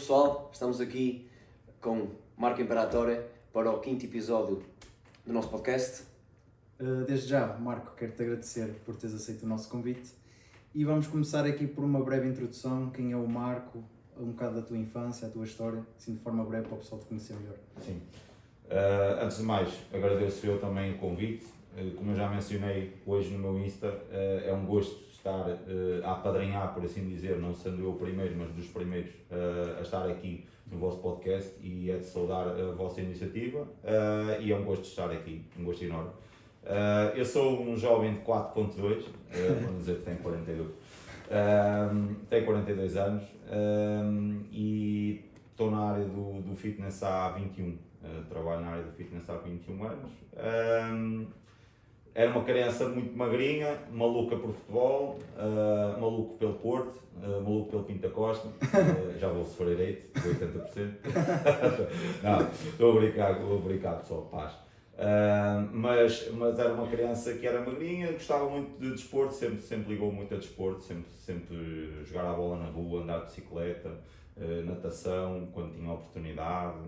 pessoal, estamos aqui com Marco Imperatore para o 5º episódio do nosso podcast. Desde já, Marco, quero-te agradecer por teres aceito o nosso convite e vamos começar aqui por uma breve introdução, quem é o Marco, um bocado da tua infância, a tua história, assim de forma breve para o pessoal te conhecer melhor. Sim. Antes de mais, agradeço eu também o convite. Como eu já mencionei hoje no meu Insta, é um gosto estar a apadrinhar, por assim dizer, não sendo eu o primeiro, mas dos primeiros a estar aqui no vosso podcast, e é de saudar a vossa iniciativa e é um gosto de estar aqui, um gosto enorme. Eu sou um jovem de 4.2, vamos dizer que tenho 42. Tenho 42 anos e estou na área do fitness há 21. Trabalho na área do fitness há 21 anos. Era uma criança muito magrinha, maluca por futebol, maluco pelo Porto, maluco pelo Pinta Costa, já vou sofrer hate, de 80%. Não, estou a brincar pessoal, paz. Mas era uma criança que era magrinha, gostava muito de desporto, sempre ligou muito a desporto, sempre jogar a bola na rua, andar de bicicleta, natação quando tinha oportunidade,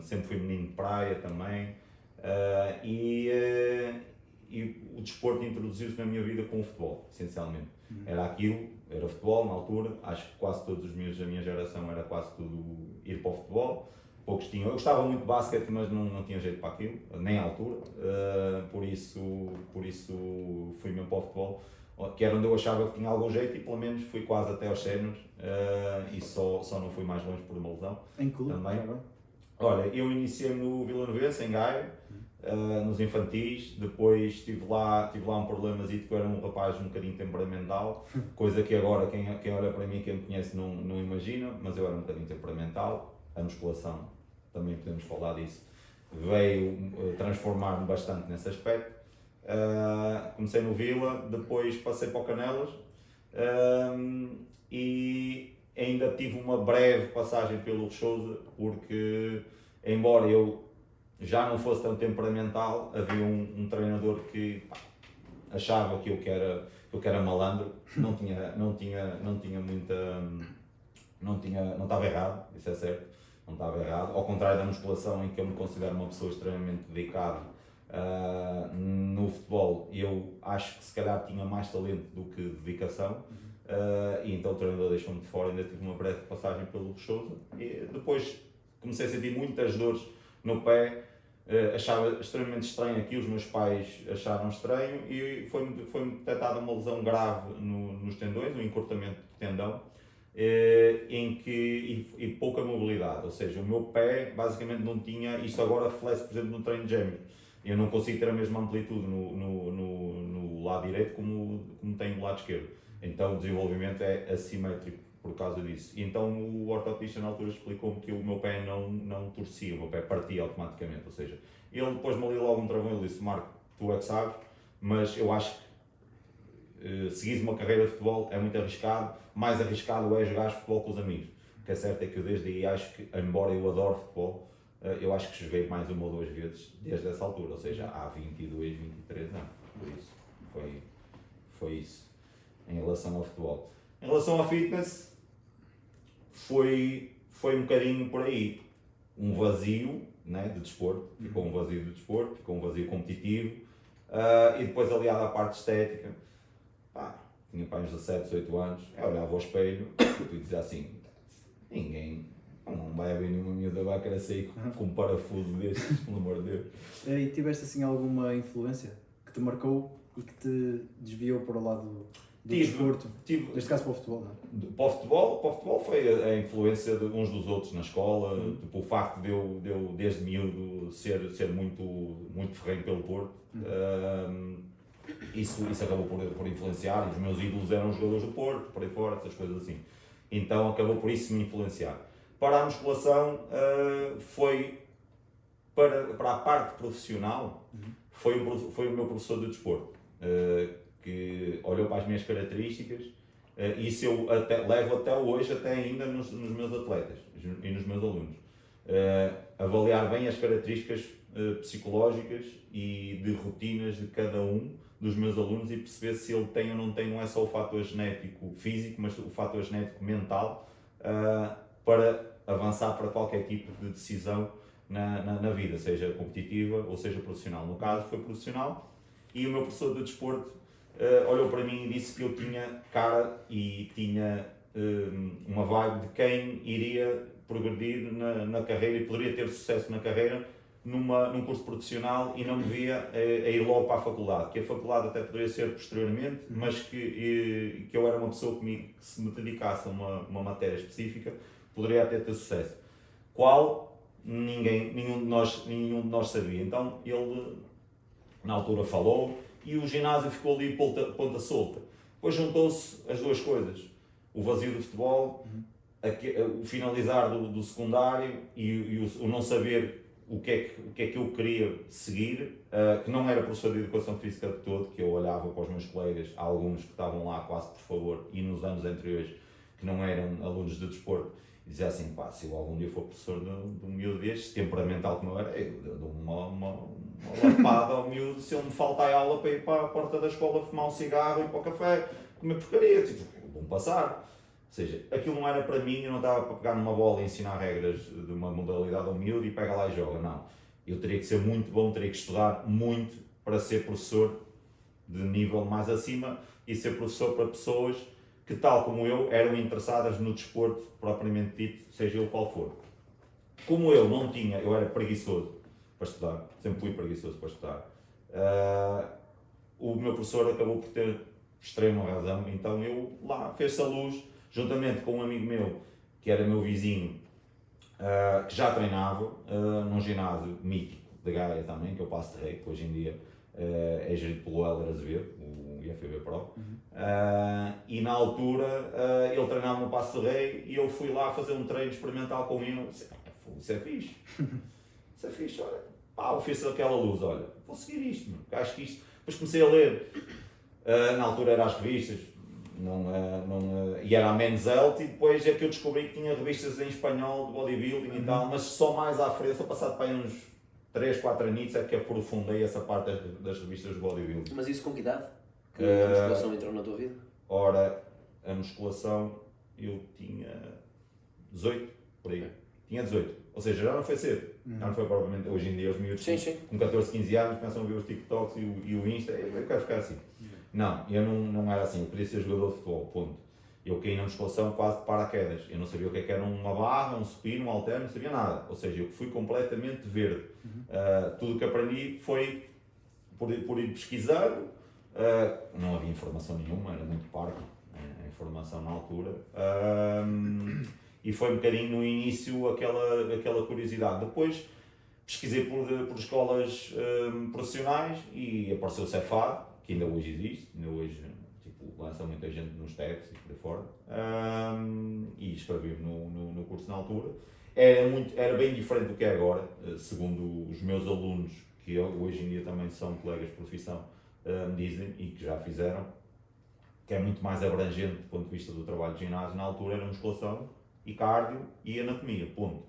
sempre fui menino de praia também, e o desporto introduziu-se na minha vida com o futebol, essencialmente. Era futebol na altura, acho que quase todos os meus da minha geração era quase tudo ir para o futebol. Poucos tinham. Eu gostava muito de basquete, mas não tinha jeito para aquilo, nem à altura, por isso fui mesmo para o futebol, que era onde eu achava que tinha algum jeito, e pelo menos fui quase até aos séniores, e só não fui mais longe por uma lesão. Em clube também. Já. Olha, eu iniciei-me no Vila Novense, em Gaia, nos infantis, depois tive lá um problemazito, que eu era um rapaz um bocadinho temperamental, coisa que agora quem olha para mim, quem me conhece não imagina, mas eu era um bocadinho temperamental. A musculação, também podemos falar disso, veio transformar-me bastante nesse aspecto. Comecei no Vila, depois passei para o Canelas, e ainda tive uma breve passagem pelo Leixões, porque embora eu já não fosse tão temperamental, havia um treinador que achava que eu era malandro, não estava errado, isso é certo, não estava errado, ao contrário da musculação, em que eu me considero uma pessoa extremamente dedicada. No futebol eu acho que se calhar tinha mais talento do que dedicação, e então o treinador deixou-me de fora. Ainda tive uma breve passagem pelo Leixões e depois comecei a sentir muitas dores no pé, achava extremamente estranho aqui, os meus pais acharam estranho, e foi-me detectada uma lesão grave nos tendões, um encurtamento de tendão, e pouca mobilidade, ou seja, o meu pé basicamente não tinha, isto agora reflete, por exemplo, no treino de gêmeos, eu não consigo ter a mesma amplitude no lado direito como tenho no lado esquerdo, então o desenvolvimento é assimétrico por causa disso. E então o ortopedista na altura explicou-me que o meu pé não torcia, o meu pé partia automaticamente, ou seja, ele depois me ali logo um travão, ele disse: Marco, tu é que sabes, mas eu acho que seguir uma carreira de futebol é muito arriscado, mais arriscado é jogar futebol com os amigos. O que é certo é que eu desde aí acho que, embora eu adore futebol, eu acho que joguei mais uma ou duas vezes desde essa altura, ou seja, há 22, 23 anos, por isso foi isso em relação ao futebol. Em relação ao fitness, foi um bocadinho por aí, um vazio, né, de desporto, ficou um vazio de desporto, ficou um vazio competitivo, e depois aliado à parte estética, tinha para uns 17, 18 anos, eu olhava ao espelho e dizia assim: ninguém, não vai haver nenhuma miúda vai querer sair com um parafuso destes, pelo amor de Deus. E tiveste assim alguma influência que te marcou e que te desviou para o lado do desporto? Neste caso para o futebol, não é? Para o futebol foi a influência de uns dos outros na escola, tipo, o facto de eu desde miúdo ser muito, muito ferrenho pelo Porto, isso acabou por influenciar, e os meus ídolos eram jogadores do Porto, por aí fora, essas coisas assim. Então acabou por isso me influenciar. Para a musculação, foi para a parte profissional, foi o meu professor de desporto, que olhou para as minhas características, e isso eu levo até hoje, até ainda nos meus atletas e nos meus alunos. Avaliar bem as características psicológicas e de rotinas de cada um dos meus alunos e perceber se ele tem ou não tem, não é só o fator genético físico, mas o fator genético mental, para avançar para qualquer tipo de decisão na vida, seja competitiva ou seja profissional. No caso foi profissional e o meu professor de desporto olhou para mim e disse que eu tinha cara e tinha uma vibe de quem iria progredir na carreira e poderia ter sucesso na carreira num curso profissional e não me via a ir logo para a faculdade, que a faculdade até poderia ser posteriormente, mas que eu era uma pessoa que se me dedicasse a uma matéria específica, poderia até ter sucesso. Qual? Nenhum de nós sabia. Então ele, na altura, falou e o ginásio ficou ali ponta solta. Depois juntou-se as duas coisas, o vazio do futebol, o finalizar do secundário e o não saber o que é que eu queria seguir, que não era professor de educação física de todo, que eu olhava para os meus colegas, alguns que estavam lá quase por favor, e nos anos anteriores, que não eram alunos de desporto, e dizia assim, pá, se eu algum dia for professor de um miúdo destes, temperamental como eu era, eu dou uma lapada ao miúdo se ele me faltar a aula para ir para a porta da escola fumar um cigarro, ir para o café, comer porcaria, tipo, vão passar. Ou seja, aquilo não era para mim, eu não estava para pegar numa bola e ensinar regras de uma modalidade ao miúdo e pega lá e joga, não. Eu teria que ser muito bom, teria que estudar muito para ser professor de nível mais acima e ser professor para pessoas que, tal como eu, eram interessadas no desporto propriamente dito, seja ele qual for. Como eu não tinha, eu era preguiçoso para estudar, sempre fui preguiçoso para estudar, o meu professor acabou por ter extrema razão, então eu lá fez-se a luz, juntamente com um amigo meu, que era meu vizinho, que já treinava num ginásio mítico de Gaia também, que é o Passo de Rei, que hoje em dia é gerido pelo Hélder Azevedo, o IFBB Pro. E na altura ele treinava no Passo de Rei e eu fui lá fazer um treino experimental com ele. Isso é fixe. Isso é fixe, olha. Eu fiz aquela luz, olha, vou seguir isto, mano. Acho que isto. Depois comecei a ler. Na altura eram as revistas, e era a Men's Health, e depois é que eu descobri que tinha revistas em espanhol de bodybuilding e tal, mas só mais à frente, só passado para aí uns 3, 4 anos é que aprofundei essa parte das revistas de bodybuilding. Mas isso com que idade? Que a musculação entrou na tua vida? Ora, a musculação eu tinha 18, por aí. Tinha 18, ou seja, já não foi cedo. Já não foi provavelmente hoje em dia os miúdos com 14, 15 anos começam a ver os TikToks e o Insta, eu quero ficar assim. Não, eu não era assim, eu queria ser jogador de futebol, ponto. Eu caí na musculação quase de paraquedas, eu não sabia o que era uma barra, um supino, um halter, não sabia nada. Ou seja, eu fui completamente verde. Tudo o que aprendi foi por ir pesquisando, não havia informação nenhuma, era muito parco a informação na altura. E foi um bocadinho no início aquela curiosidade. Depois pesquisei por escolas profissionais e apareceu o Cefad, que ainda hoje existe, ainda hoje lança muita gente nos TEFs e por aí fora, e escrevi no curso na altura. Era bem diferente do que é agora, segundo os meus alunos, que hoje em dia também são colegas de profissão, me dizem e que já fizeram, que é muito mais abrangente do ponto de vista do trabalho de ginásio. Na altura era musculação e cardio e anatomia, ponto.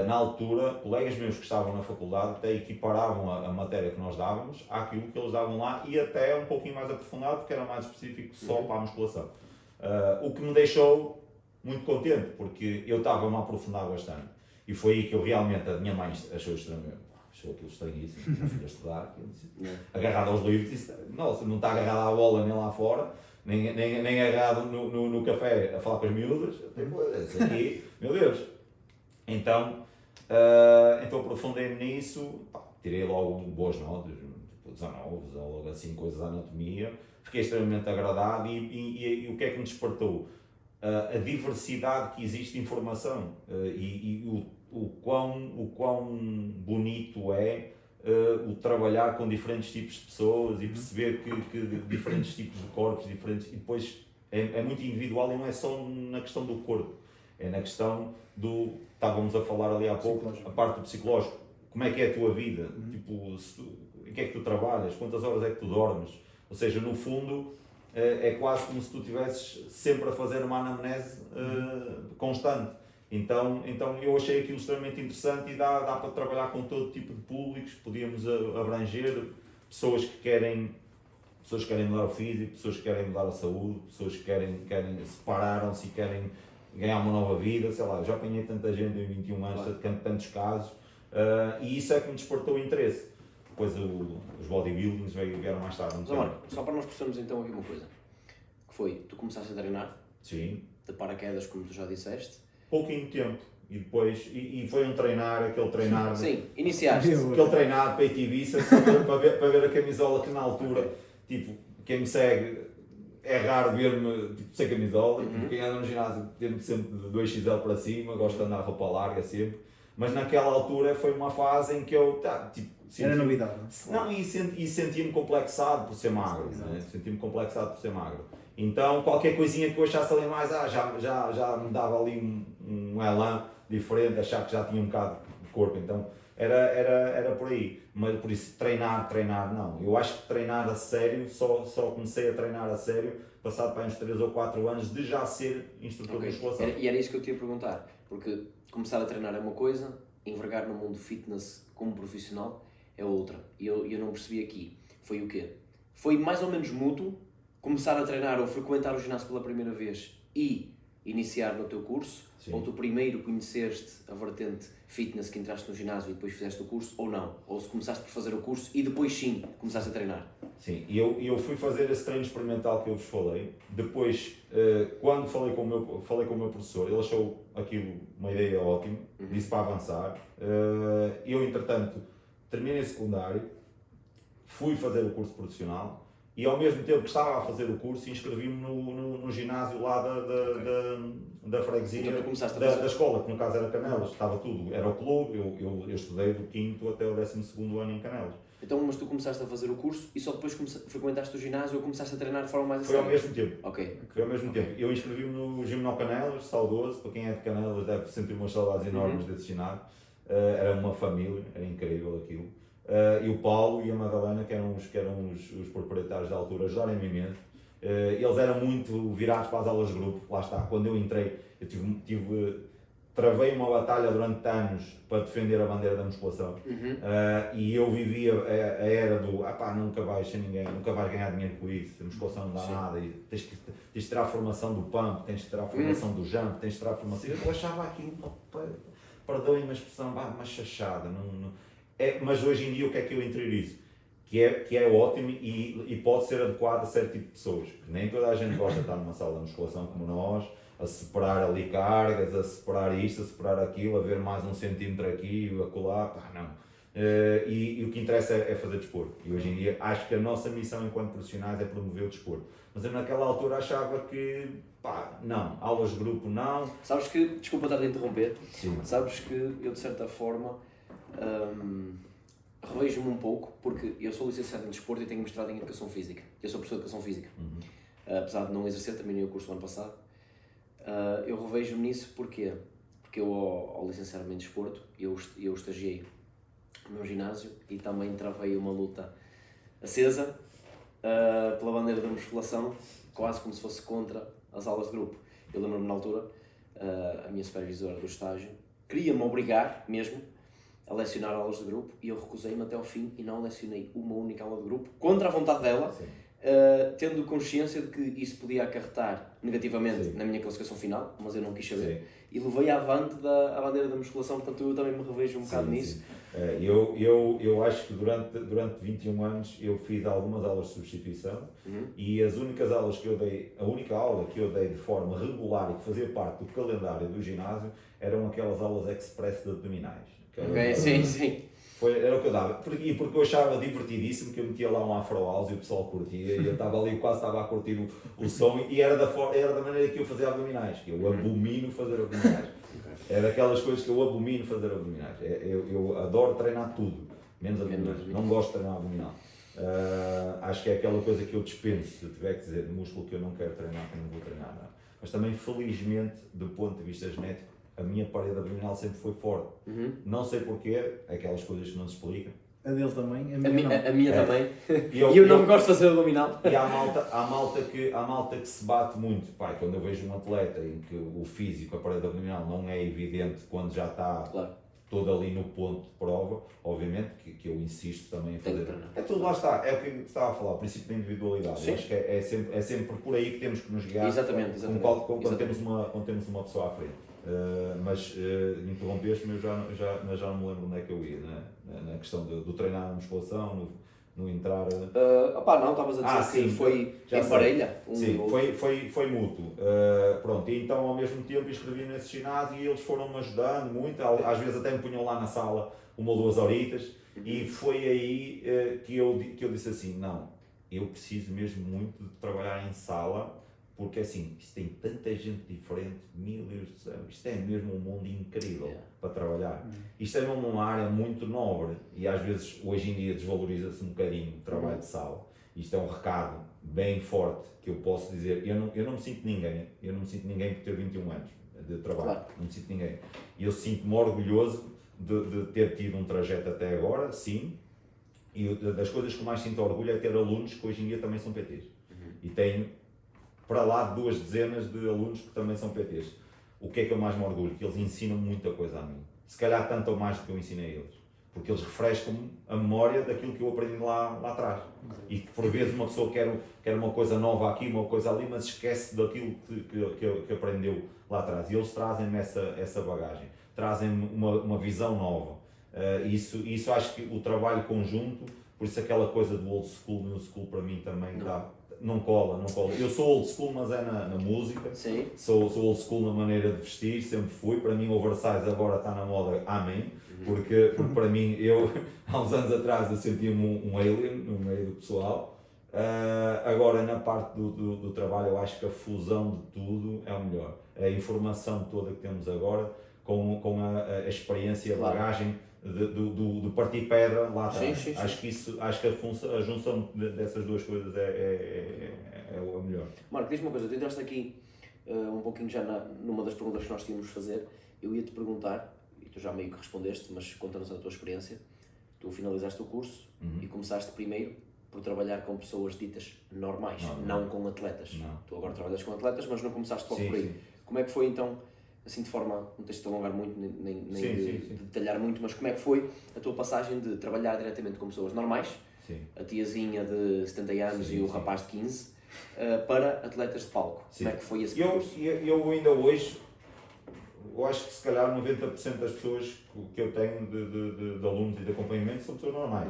Na altura, colegas meus que estavam na faculdade até equiparavam a matéria que nós dávamos àquilo que eles davam lá e até um pouquinho mais aprofundado, porque era mais específico só para a musculação. O que me deixou muito contente, porque eu estava-me a aprofundar bastante. E foi aí que eu realmente, a minha mãe achou aquilo estranhíssimo, minha filha estudar, agarrado aos livros, disse, nossa, não está agarrado à bola nem lá fora, nem agarrado no café a falar com as miúdas, isso aqui, meu Deus. Então aprofundei-me nisso, tirei logo boas notas, tipo 19, ou logo assim, coisas da anatomia, fiquei extremamente agradado e o que é que me despertou? A diversidade que existe de informação e o quão bonito é o trabalhar com diferentes tipos de pessoas e perceber que diferentes tipos de corpos, e depois é muito individual e não é só na questão do corpo, é na questão estávamos a falar ali há pouco, a parte do psicológico, como é que é a tua vida, tipo, em que é que tu trabalhas, quantas horas é que tu dormes, ou seja, no fundo é quase como se tu estivesses sempre a fazer uma anamnese constante. Então eu achei aquilo extremamente interessante e dá para trabalhar com todo tipo de públicos, podíamos abranger pessoas que querem mudar o físico, pessoas que querem mudar a saúde, pessoas que querem separaram-se e querem ganhar uma nova vida, sei lá, já apanhei tanta gente em 21 anos, tantos casos, e isso é que me despertou o interesse. Depois os bodybuildings vieram mais tarde. Mas, Marco, só para nós percebermos então aqui uma coisa, que foi, tu começaste a treinar, Sim. de paraquedas, como tu já disseste. Pouquinho tempo, e depois, e foi aquele treinar... Sim, iniciaste. Aquele treinar peito e bíceps para ver a camisola que na altura, tipo, quem me segue, é raro ver-me tipo, sem camisola, tipo, quem anda no ginásio tem sempre de 2XL para cima, gosta de andar roupa larga sempre, mas naquela altura foi uma fase em que eu, era novidade. Não, e sentia-me complexado por ser magro, né? Sentia-me complexado por ser magro. Então qualquer coisinha que eu achasse ali mais, já me dava ali um elan diferente, achar que já tinha um bocado de corpo, então era por aí. Mas por isso treinar não. Eu acho que treinar a sério, só comecei a treinar a sério passado para uns 3 ou 4 anos de já ser instrutor de musculação. E era isso que eu te ia perguntar, porque começar a treinar é uma coisa, envergar no mundo fitness como profissional é outra. E eu não percebi aqui. Foi o quê? Foi mais ou menos mútuo começar a treinar ou frequentar o ginásio pela primeira vez e iniciar no teu curso? Sim. Ou tu primeiro conheceste a vertente fitness que entraste no ginásio e depois fizeste o curso, ou não? Ou se começaste por fazer o curso e depois sim começaste a treinar? Sim, e eu fui fazer esse treino experimental que eu vos falei. Depois, quando falei com o meu professor, ele achou aquilo uma ideia ótima, disse para avançar. Eu, entretanto, terminei o secundário, fui fazer o curso profissional e ao mesmo tempo que estava a fazer o curso inscrevi-me no ginásio lá da freguesia, então, da escola, que no caso era Canelas, estava tudo, era o clube, eu estudei do 5º até o 12º ano em Canelas. Então, mas tu começaste a fazer o curso e só depois frequentaste o ginásio ou começaste a treinar de forma mais Foi ao mesmo tempo. Ok. Foi ao mesmo tempo. Eu inscrevi-me no Gimnó Canelas, saudoso, para quem é de Canelas deve sentir umas saudades enormes desse ginásio. Era uma família, era incrível aquilo. E o Paulo e a Madalena, que eram os proprietários da altura, ajudaram-me imenso. Eles eram muito virados para as aulas de grupo, lá está. Quando eu entrei, eu travei uma batalha durante anos para defender a bandeira da musculação. E eu vivia a era do nunca vais ser ninguém, nunca vais ganhar dinheiro com isso, a musculação não dá nada, e tens de tirar a formação do pump, tens de tirar a formação do jump, tens de tirar a formação. Eu achava aquilo, perdoem-me a expressão, uma chachada. Mas hoje em dia o que é que eu interiorizo? Que é ótimo e pode ser adequado a certo tipo de pessoas. Nem toda a gente gosta de estar numa sala de musculação como nós, a separar ali cargas, a separar isto, a separar aquilo, a ver mais 1 centímetro aqui e acolá, não. E o que interessa é fazer desporto. E hoje em dia acho que a nossa missão enquanto profissionais é promover o desporto. Mas eu naquela altura achava que, não, aulas de grupo não. Sabes que, desculpa estar a interromper, Sim. Sabes que eu de certa forma revejo-me um pouco, porque eu sou licenciado em desporto e tenho mestrado em educação física. Eu sou professor de educação física. Apesar de não exercer, terminei o curso no ano passado. Eu revejo-me nisso porquê? Porque eu, ao licenciar-me em desporto, eu estagiei no meu ginásio e também travei uma luta acesa pela bandeira da musculação, quase como se fosse contra as aulas de grupo. Eu lembro-me na altura, a minha supervisora do estágio queria-me obrigar mesmo a lecionar aulas de grupo e eu recusei-me até ao fim e não lecionei uma única aula de grupo, contra a vontade dela, tendo consciência de que isso podia acarretar negativamente na minha classificação final, mas eu não quis saber. E levei avante a bandeira da musculação, portanto eu também me revejo um bocado nisso. Eu acho que durante 21 anos eu fiz algumas aulas de substituição e as únicas aulas que eu dei, a única aula que eu dei de forma regular e que fazia parte do calendário do ginásio eram aquelas aulas express de abdominais. Sim. Era o que eu dava, porque eu achava divertidíssimo que eu metia lá um afro house e o pessoal curtia e eu estava ali, quase estava a curtir o som e era da maneira que eu fazia abdominais, que eu abomino fazer abdominais. É daquelas coisas que eu abomino fazer abdominais. Eu adoro treinar tudo, menos abdominais. Não gosto de treinar abdominal. Acho que é aquela coisa que eu dispenso, se eu tiver que dizer músculo que eu não quero treinar, que não vou treinar. Não. Mas também, felizmente, do ponto de vista genético, a minha parede abdominal sempre foi forte. Não sei porquê, aquelas coisas que não se explicam. A dele também, a minha também. E eu não gosto de fazer abdominal. E há malta que se bate muito. Pai, quando eu vejo um atleta em que o físico, a parede abdominal não é evidente quando já está todo ali no ponto de prova, obviamente que eu insisto também em Tem que fazer. treinar. É tudo, lá está, é o que eu estava a falar, o princípio da individualidade. Sim. Eu acho que é sempre por aí que temos que nos guiar Exatamente. quando temos uma pessoa à frente. Mas interrompeste-me, eu já não me lembro onde é que eu ia, né? Na questão do treinar na musculação, no entrar. Não, estavas a dizer que foi em parelha. Sim, foi mútuo. Pronto, e então ao mesmo tempo inscrevi nesse ginásio e eles foram-me ajudando muito, às vezes até me punham lá na sala 1 ou 2 horitas, e foi aí que eu disse assim, não, eu preciso mesmo muito de trabalhar em sala, porque assim, isto tem tanta gente diferente, meu Deus do céu, isto é mesmo um mundo incrível para trabalhar. Isto é mesmo uma área muito nobre e às vezes hoje em dia desvaloriza-se um bocadinho o trabalho de sala. Isto é um recado bem forte que eu posso dizer, eu não me sinto ninguém, por ter 21 anos de trabalho, Claro. não me sinto ninguém. Eu sinto-me orgulhoso de ter tido um trajeto até agora, sim, e das coisas que mais sinto orgulho é ter alunos que hoje em dia também são PTs. E tenho para lá de 2 dezenas de alunos que também são PTs. O que é que eu mais me orgulho? Que eles ensinam muita coisa a mim. Se calhar tanto ou mais do que eu ensinei a eles. Porque eles refrescam-me a memória daquilo que eu aprendi lá atrás. E que por vezes uma pessoa quer uma coisa nova aqui, uma coisa ali, mas esquece daquilo que aprendeu lá atrás. E eles trazem-me essa bagagem. Trazem-me uma visão nova. Isso acho que o trabalho conjunto, por isso aquela coisa do old school, new school para mim também dá. Não cola. Eu sou old school, mas é na música. Sim. Sou old school na maneira de vestir, sempre fui. Para mim, o oversize agora está na moda, amém. Porque para mim, há uns anos atrás, eu sentia-me um alien no meio do pessoal. Agora, na parte do trabalho, eu acho que a fusão de tudo é o melhor. A informação toda que temos agora, com a experiência e a bagagem do partir pedra lá atrás. Sim. Acho que a junção dessas duas coisas é o melhor. Marco, diz-me uma coisa, tu entraste aqui um pouquinho já numa das perguntas que nós tínhamos de fazer. Eu ia-te perguntar, e tu já meio que respondeste, mas conta-nos a tua experiência. Tu finalizaste o curso e começaste primeiro por trabalhar com pessoas ditas normais, não com atletas. Não. Tu agora trabalhas com atletas, mas não começaste logo Sim, por aí. sim. Como é que foi então, assim de forma, não tens de te alongar muito, nem Sim. de detalhar muito, mas como é que foi a tua passagem de trabalhar diretamente com pessoas normais, Sim. a tiazinha de 70 anos e o rapaz de 15, para atletas de palco? Sim. Como é que foi esse Eu percurso? ainda hoje, eu acho que se calhar 90% das pessoas que eu tenho de alunos e de acompanhamento são pessoas normais.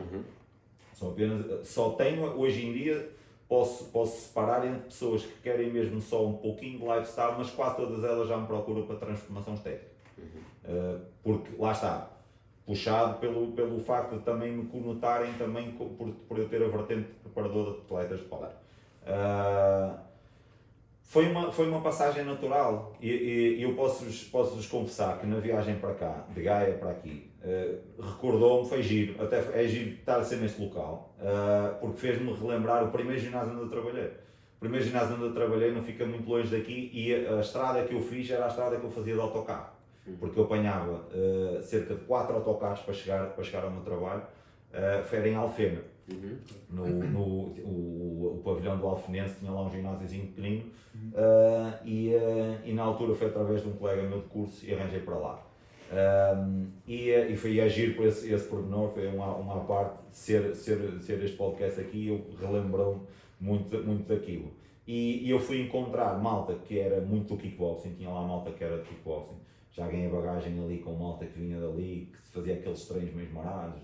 Só tenho, hoje em dia, posso separar entre pessoas que querem mesmo só um pouquinho de lifestyle, mas quase todas elas já me procuram para transformação estética. Porque, lá está, puxado pelo facto de também me conotarem também por eu ter a vertente de preparador de atletas de palco. Foi uma passagem natural e eu posso-vos confessar que na viagem para cá, de Gaia para aqui, recordou-me, foi giro, até é giro estar a ser neste local, porque fez-me relembrar o primeiro ginásio onde eu trabalhei. O primeiro ginásio onde eu trabalhei não fica muito longe daqui e a estrada que eu fiz era a estrada que eu fazia de autocarro, porque eu apanhava cerca de 4 autocarros para chegar ao meu trabalho, era em Alfena. O pavilhão do Alfenense tinha lá um ginásiozinho pequenino e na altura foi através de um colega meu de curso e arranjei para lá. E foi agir por esse pormenor, foi uma parte de ser este podcast aqui, eu relembrou-me muito daquilo. E eu fui encontrar malta que era muito do kickboxing, tinha lá malta que era de kickboxing, já ganhei bagagem ali com malta que vinha dali, que fazia aqueles treinos mesmo marados,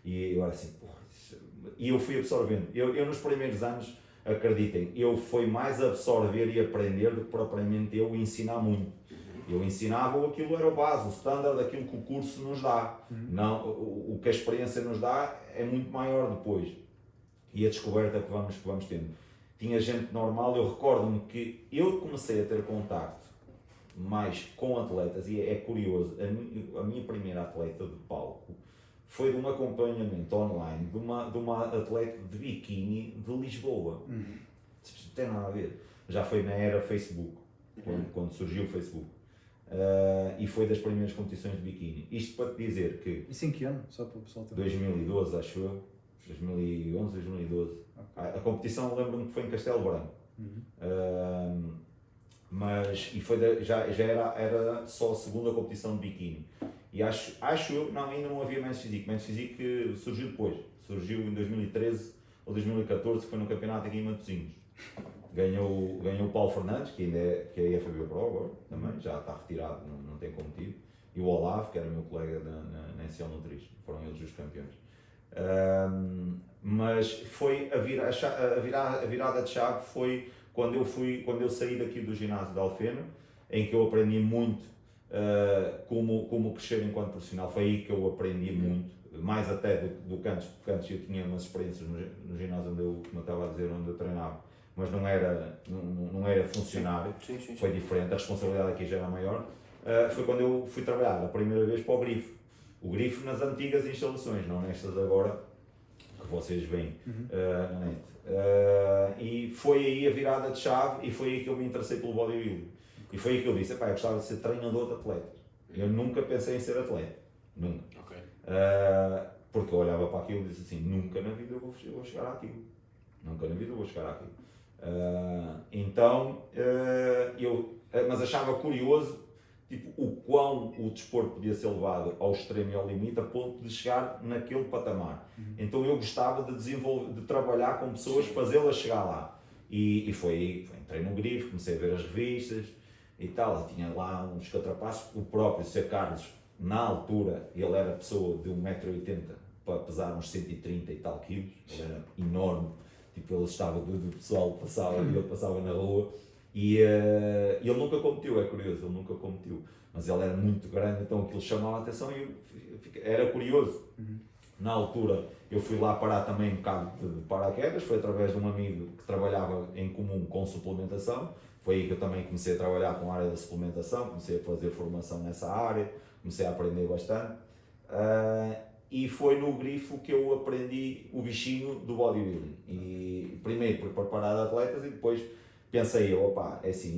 e eu era assim, porra, e eu fui absorvendo. Eu nos primeiros anos, acreditem, eu fui mais absorver e aprender do que propriamente eu ensinar muito. Eu ensinava aquilo era o base, o standard daquilo que o curso nos dá. Não, o que a experiência nos dá é muito maior depois. E a descoberta que vamos tendo. Tinha gente normal, eu recordo-me que eu comecei a ter contacto mais com atletas, e é curioso, a minha primeira atleta de palco foi de um acompanhamento online de uma atleta de biquíni de Lisboa. Não tem nada a ver. Já foi na era Facebook, quando surgiu o Facebook. E foi das primeiras competições de biquíni. Isto para te dizer que... Isso em que ano? Só para o pessoal ter 2012, acho eu. 2011, 2012. Okay. A competição, lembro-me que foi em Castelo Branco. Mas já era só a segunda competição de biquíni. E acho eu, não, ainda não havia Men's Physique. Men's Physique surgiu depois. Surgiu em 2013 ou 2014, foi no campeonato aqui em Matosinhos. Ganhou o Paulo Fernandes, que ainda que é FBB Pro agora, também, já está retirado, não tem competido. E o Olavo, que era meu colega na NCL Nutrition. Foram eles os campeões. Mas foi a virada de chave foi quando eu saí daqui do ginásio de Alfeno, em que eu aprendi muito como crescer enquanto profissional. Foi aí que eu aprendi muito, mais até do que antes, porque antes eu tinha umas experiências no ginásio onde eu, como eu estava a dizer, onde eu treinava, mas não era funcionário. Sim. Foi diferente, a responsabilidade aqui já era maior. Foi quando eu fui trabalhar a primeira vez para o Grifo. O Grifo nas antigas instalações, não nestas agora que vocês veem na net. E foi aí a virada de chave e foi aí que eu me interessei pelo bodybuilding. E foi aí que eu disse, eu gostava de ser treinador de atletas. Eu nunca pensei em ser atleta, nunca. Okay. Porque eu olhava para aquilo e disse assim, nunca na vida eu vou chegar àquilo. Nunca na vida eu vou chegar àquilo. Mas achava curioso tipo, o quão o desporto podia ser levado ao extremo e ao limite a ponto de chegar naquele patamar. Então eu gostava de trabalhar com pessoas, fazê-las chegar lá. E entrei no Grifo, comecei a ver as revistas e tal, tinha lá uns catrapassos, o próprio Sr. Carlos, na altura, ele era pessoa de 1,80m para pesar uns 130 e tal quilos, ele era enorme, tipo ele estava o pessoal passava e ele passava na rua. E ele nunca competiu, é curioso, ele nunca competiu, mas ele era muito grande, então aquilo chamava a atenção e era curioso. Na altura eu fui lá parar também um bocado de paraquedas, foi através de um amigo que trabalhava em comum com suplementação, foi aí que eu também comecei a trabalhar com a área da suplementação, comecei a fazer formação nessa área, comecei a aprender bastante. E foi no Grifo que eu aprendi o bichinho do bodybuilding. E primeiro por preparar atletas e depois pensei é assim,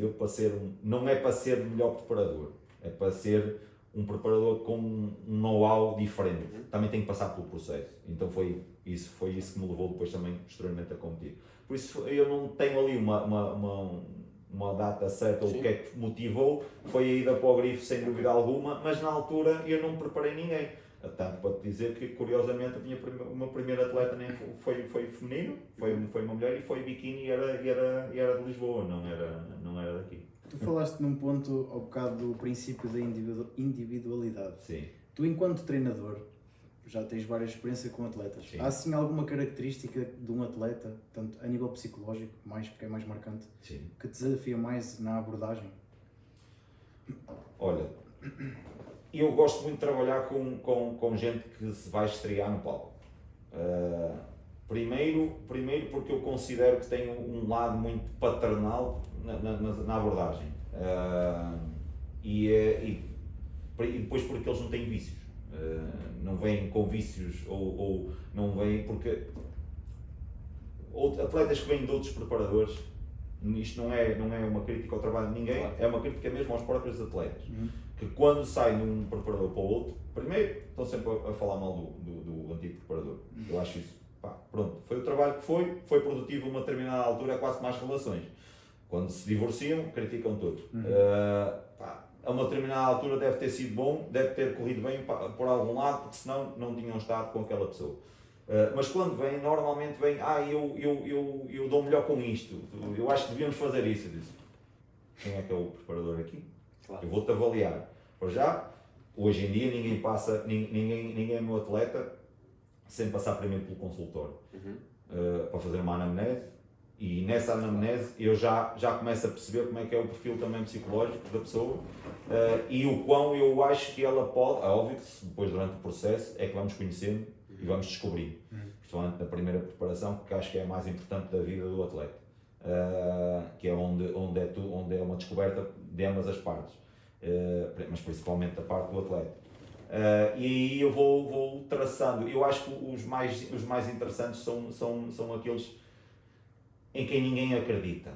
não é para ser o melhor preparador, é para ser um preparador com um know-how diferente, também tem que passar pelo processo. Então foi isso que me levou depois também, posteriormente, a competir. Por isso eu não tenho ali uma data certa ou o que é que motivou, foi a ida para o Grifo sem dúvida alguma, mas na altura eu não preparei ninguém. Tanto para te dizer que, curiosamente, o meu primeiro atleta nem foi feminino, foi uma mulher e foi biquíni e era de Lisboa, não era daqui. Tu falaste num ponto ao bocado do princípio da individualidade. Sim. Tu, enquanto treinador, já tens várias experiências com atletas. Sim. Há assim alguma característica de um atleta, tanto a nível psicológico, porque é mais marcante, Sim. que te desafia mais na abordagem? Olha, eu gosto muito de trabalhar com gente que se vai estrear no palco. Primeiro porque eu considero que tem um lado muito paternal na abordagem. E depois porque eles não têm vícios. Não vêm com vícios ou não vêm porque atletas que vêm de outros preparadores, isto não é uma crítica ao trabalho de ninguém, é uma crítica mesmo aos próprios atletas. Que quando saem de um preparador para o outro, primeiro estão sempre a falar mal do antigo preparador. Eu acho isso, pronto, foi o trabalho que foi produtivo a uma determinada altura, é quase mais relações. Quando se divorciam, criticam todos. A uma determinada altura deve ter sido bom, deve ter corrido bem por algum lado, porque senão não tinham estado com aquela pessoa. Mas quando vem, normalmente vem, eu dou melhor com isto, eu acho que devíamos fazer isso. Eu disse, quem é que é o preparador aqui? Claro. Eu vou-te avaliar. Por já, hoje em dia ninguém é meu atleta sem passar primeiro pelo consultório para fazer uma anamnese, e nessa anamnese eu já começo a perceber como é que é o perfil também psicológico da pessoa e o quão eu acho que ela pode, é óbvio que depois durante o processo é que vamos conhecendo e vamos descobrir, principalmente na primeira preparação, que acho que é a mais importante da vida do atleta. Que é onde é uma descoberta de ambas as partes, mas principalmente da parte do atleta. E aí eu vou traçando. Eu acho que os mais interessantes são aqueles em quem ninguém acredita,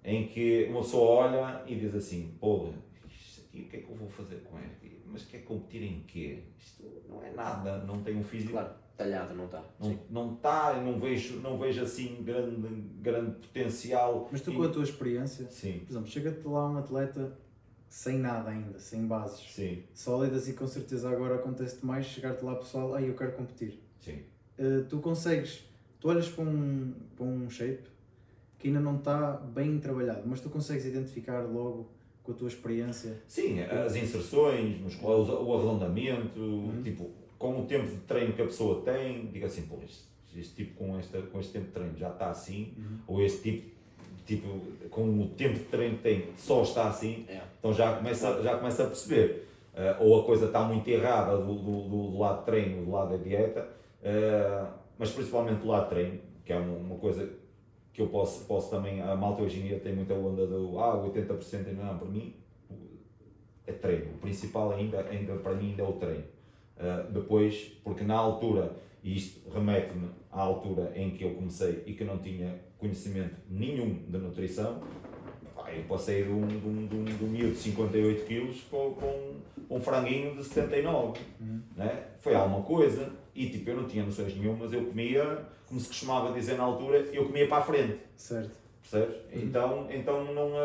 em que uma pessoa olha e diz assim, porra, isto aqui, o que é que eu vou fazer com ele? Mas quer competir em quê? Isto não é nada, não tem um físico. Claro. Talhado, não está. Não está, não vejo assim grande potencial. Mas tu, com a tua experiência, sim. por exemplo, chega-te lá um atleta sem nada ainda, sem bases, Sim, sólidas, e com certeza agora acontece-te mais chegar-te lá pessoal, aí eu quero competir. sim. Tu olhas para um shape que ainda não está bem trabalhado, mas tu consegues identificar logo com a tua experiência. Sim, as inserções musculares, o arredondamento, tipo, com o tempo de treino que a pessoa tem, diga assim, pô, este tipo com este tempo de treino já está assim, ou este tipo, com o tempo de treino que tem só está assim, então já começa a perceber. Ou a coisa está muito errada do lado de treino, do lado da dieta, mas principalmente do lado de treino, que é uma coisa que eu posso também, a malta hoje em dia tem muita onda do 80% não, para mim é treino, o principal ainda para mim ainda é o treino. Depois, porque na altura, e isto remete-me à altura em que eu comecei e que não tinha conhecimento nenhum de nutrição, eu passei de um miúdo de 58 kg para um franguinho de 79, né? Foi alguma coisa, e tipo, eu não tinha noções nenhumas, eu comia, como se costumava dizer na altura, eu comia para a frente. Certo. Percebes? Então não,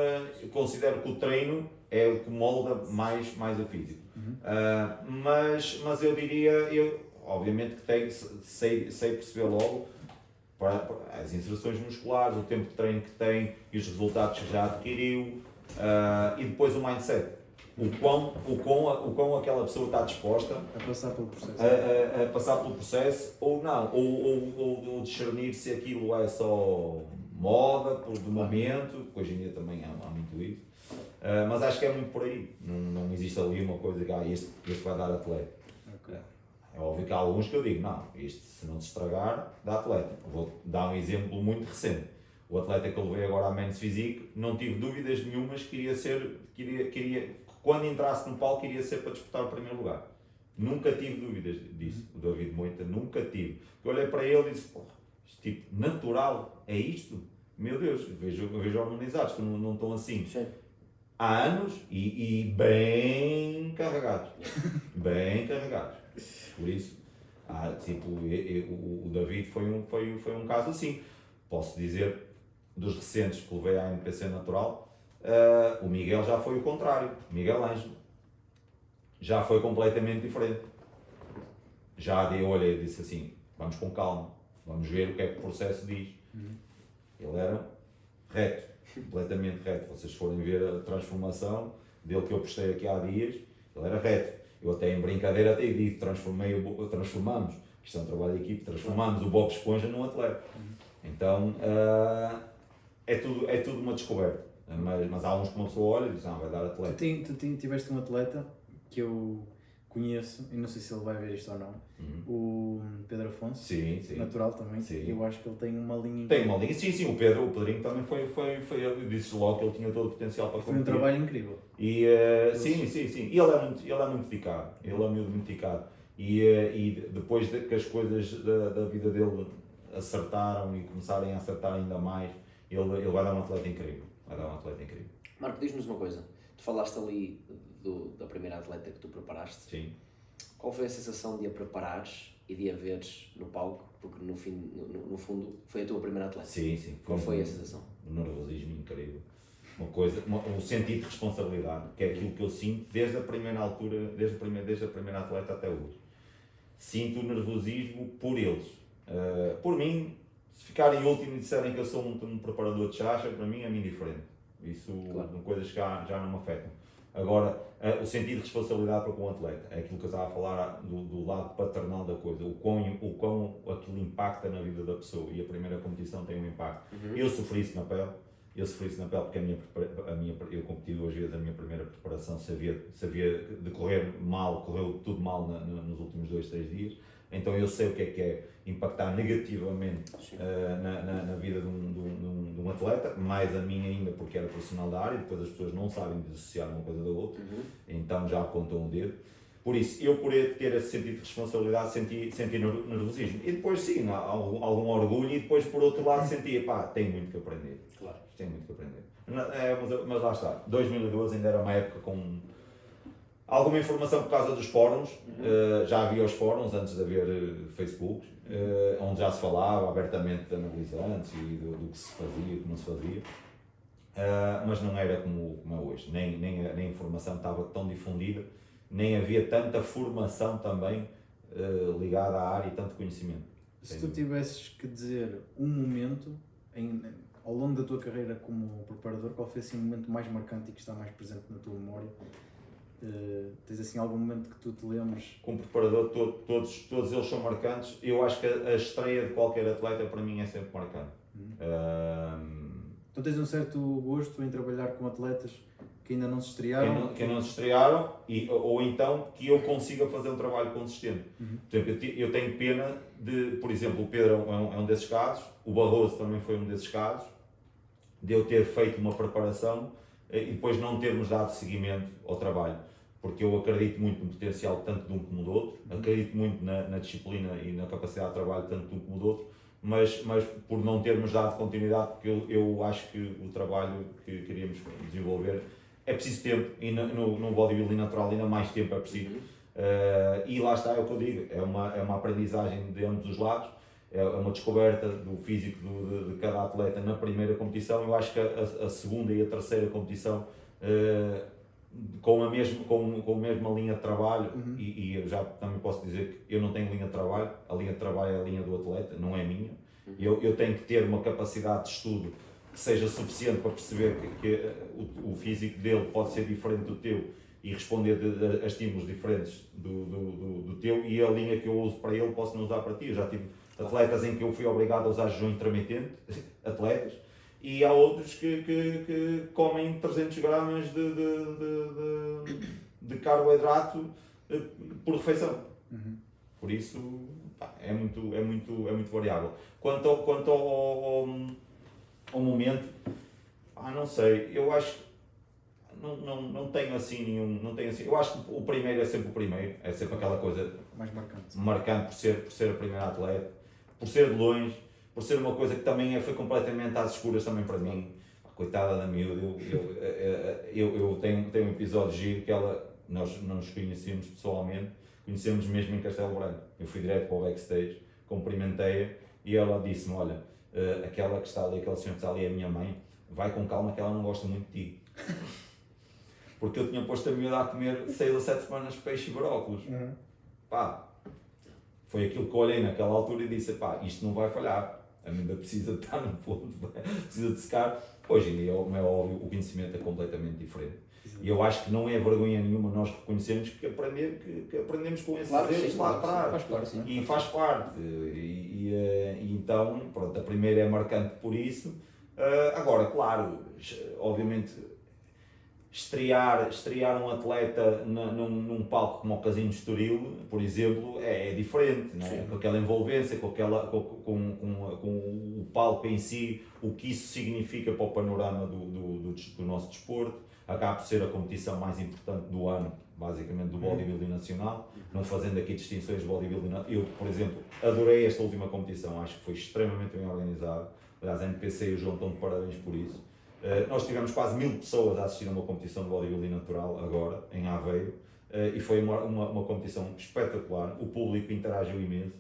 eu considero que o treino é o que molda mais o físico. Mas eu diria, obviamente que sei perceber logo para as inserções musculares, o tempo de treino que tem e os resultados que já adquiriu, e depois o mindset. O quão aquela pessoa está disposta A passar pelo processo. a passar pelo processo ou não, ou discernir se aquilo é só moda, do momento, que hoje em dia também há muito isso, mas acho que é muito por aí, não existe ali uma coisa que este vai dar atleta. Okay. É óbvio que há alguns que eu digo, não, isto se não se estragar, dá atleta. Vou dar um exemplo muito recente. O atleta que eu levei agora à Men's Physique, não tive dúvidas nenhumas que quando entrasse no palco, iria ser para disputar o primeiro lugar. Nunca tive dúvidas disso. O David Moita, nunca tive. Eu olhei para ele e disse, este tipo natural, é isto? Meu Deus, eu vejo harmonizados que não estão assim. Sim. Há anos e bem carregados. Bem carregados. Por isso, o David foi um caso assim. Posso dizer, dos recentes que levei à NPC Natural, o Miguel já foi o contrário. Miguel Ângelo. Já foi completamente diferente. Já eu olhei e disse assim, vamos com calma, vamos ver o que é que o processo diz. Ele era reto, completamente reto. Vocês forem ver a transformação dele que eu postei aqui há dias, ele era reto. Eu até em brincadeira até digo, transformamos, isto é um trabalho de equipe, transformamos o Bob Esponja num atleta. Então é tudo uma descoberta. Mas há uns que uma pessoa olha e diz, vai dar atleta. Tu tiveste um atleta que eu conheço, e não sei se ele vai ver isto ou não, o Pedro Afonso, Sim. natural também, Sim. eu acho que ele tem uma linha... Tem uma linha, sim, o Pedrinho também foi eu disse logo que ele tinha todo o potencial para Foi competir. um trabalho incrível. E sim, e ele é muito dedicado, ele é muito dedicado. E depois que as coisas da vida dele acertaram e começarem a acertar ainda mais, ele vai dar um atleta incrível. Marco, diz-nos uma coisa, tu falaste ali da primeira atleta que tu preparaste. Sim. Qual foi a sensação de a preparares e de a veres no palco? Porque no fundo foi a tua primeira atleta. Sim. Qual foi a sensação? Um nervosismo incrível. Um sentido de responsabilidade, que é aquilo que eu sinto desde a primeira altura, desde a primeira atleta até hoje. Sinto o nervosismo por eles. Por mim, se ficarem último e disserem que eu sou um preparador de chacha, para mim é indiferente. Isso são coisas que já não me afetam. Agora, o sentido de responsabilidade para com o atleta, é aquilo que eu estava a falar do lado paternal da coisa, o quão aquilo impacta na vida da pessoa, e a primeira competição tem um impacto. Eu sofri isso na pele porque eu competi 2 vezes, a minha primeira preparação sabia decorrer mal, correu tudo mal nos últimos 2-3 dias, então eu sei o que é impactar negativamente na vida de um atleta, mais a minha ainda porque era profissional da área, depois as pessoas não sabem dissociar uma coisa da outra, então já apontam um dedo. Por isso, eu por ter esse sentido de responsabilidade senti nervosismo. E depois sim, algum orgulho, e depois por outro lado senti, tenho muito que aprender. Claro. Tenho muito que aprender. Mas lá está, 2012 ainda era uma época com alguma informação por causa dos fóruns, já havia os fóruns antes de haver Facebook, onde já se falava abertamente de analisantes e do que se fazia e do que não se fazia. mas não era como é hoje, nem a informação estava tão difundida, nem havia tanta formação também ligada à área e tanto conhecimento. Se tu tivesses que dizer um momento ao longo da tua carreira como preparador, qual foi assim, o momento mais marcante e que está mais presente na tua memória? Tens assim algum momento que tu te lembres? Como preparador, todos eles são marcantes. Eu acho que a estreia de qualquer atleta para mim é sempre marcante. Então tens um certo gosto em trabalhar com atletas que ainda não se estrearam? Que não se estrearam, ou então que eu consiga fazer um trabalho consistente. Por exemplo, eu tenho pena de, por exemplo, o Pedro é um desses casos, o Barroso também foi um desses casos, de eu ter feito uma preparação e depois não termos dado seguimento ao trabalho. Porque eu acredito muito no potencial tanto de um como do outro, acredito muito na disciplina e na capacidade de trabalho tanto de um como do outro, mas por não termos dado continuidade, porque eu acho que o trabalho que queríamos desenvolver é preciso tempo, e no bodybuilding natural ainda mais tempo é preciso. E lá está, é o que eu digo, é uma aprendizagem de ambos os lados, é uma descoberta do físico de cada atleta na primeira competição. Eu acho que a segunda e a terceira competição, com a mesma linha de trabalho, e eu já também posso dizer que eu não tenho linha de trabalho, a linha de trabalho é a linha do atleta, não é minha. Eu tenho que ter uma capacidade de estudo que seja suficiente para perceber que o físico dele pode ser diferente do teu e responder a estímulos diferentes do teu, e a linha que eu uso para ele posso não usar para ti. Eu já tive atletas em que eu fui obrigado a usar jejum intermitente, atletas, e há outros que comem 300 gramas de carboidrato por refeição. Por isso, é muito variável. Quanto ao momento, não sei, eu acho que não tenho assim nenhum, eu acho que o primeiro é sempre o primeiro, é sempre aquela coisa Mais marcante. Marcante por ser a primeira atleta, por ser de longe, por ser uma coisa que também foi completamente às escuras também para mim. Coitada da miúda, eu tenho um episódio giro que nós não nos conhecemos pessoalmente, conhecemos mesmo em Castelo Branco. Eu fui direto para o backstage, cumprimentei-a e ela disse-me: olha, aquela que está ali, aquela senhora que está ali é a minha mãe, vai com calma que ela não gosta muito de ti. Porque eu tinha posto a miúda a comer 6 ou 7 semanas de peixe e brócolos. Foi aquilo que eu olhei naquela altura e disse: isto não vai falhar, a miúda precisa de estar no ponto, precisa de secar. Hoje em dia, como é óbvio, o conhecimento é completamente diferente. E eu acho que não é vergonha nenhuma nós reconhecermos que aprendemos com esses erros lá atrás. Faz parte, sim. E faz parte. E então, pronto, a primeira é marcante por isso. Agora, claro, obviamente, estrear um atleta num palco como o Casino de Estoril, por exemplo, é diferente, não é? Com aquela envolvência, com o palco em si, o que isso significa para o panorama do nosso desporto. Acaba por ser a competição mais importante do ano, basicamente, do bodybuilding nacional, não fazendo aqui distinções de bodybuilding. Eu, por exemplo, adorei esta última competição, acho que foi extremamente bem organizada. Aliás, a NPC e o João estão de parabéns por isso. Nós tivemos quase 1000 pessoas a assistir a uma competição de bodybuilding natural agora, em Aveiro, e foi uma competição espetacular. O público interagiu imenso,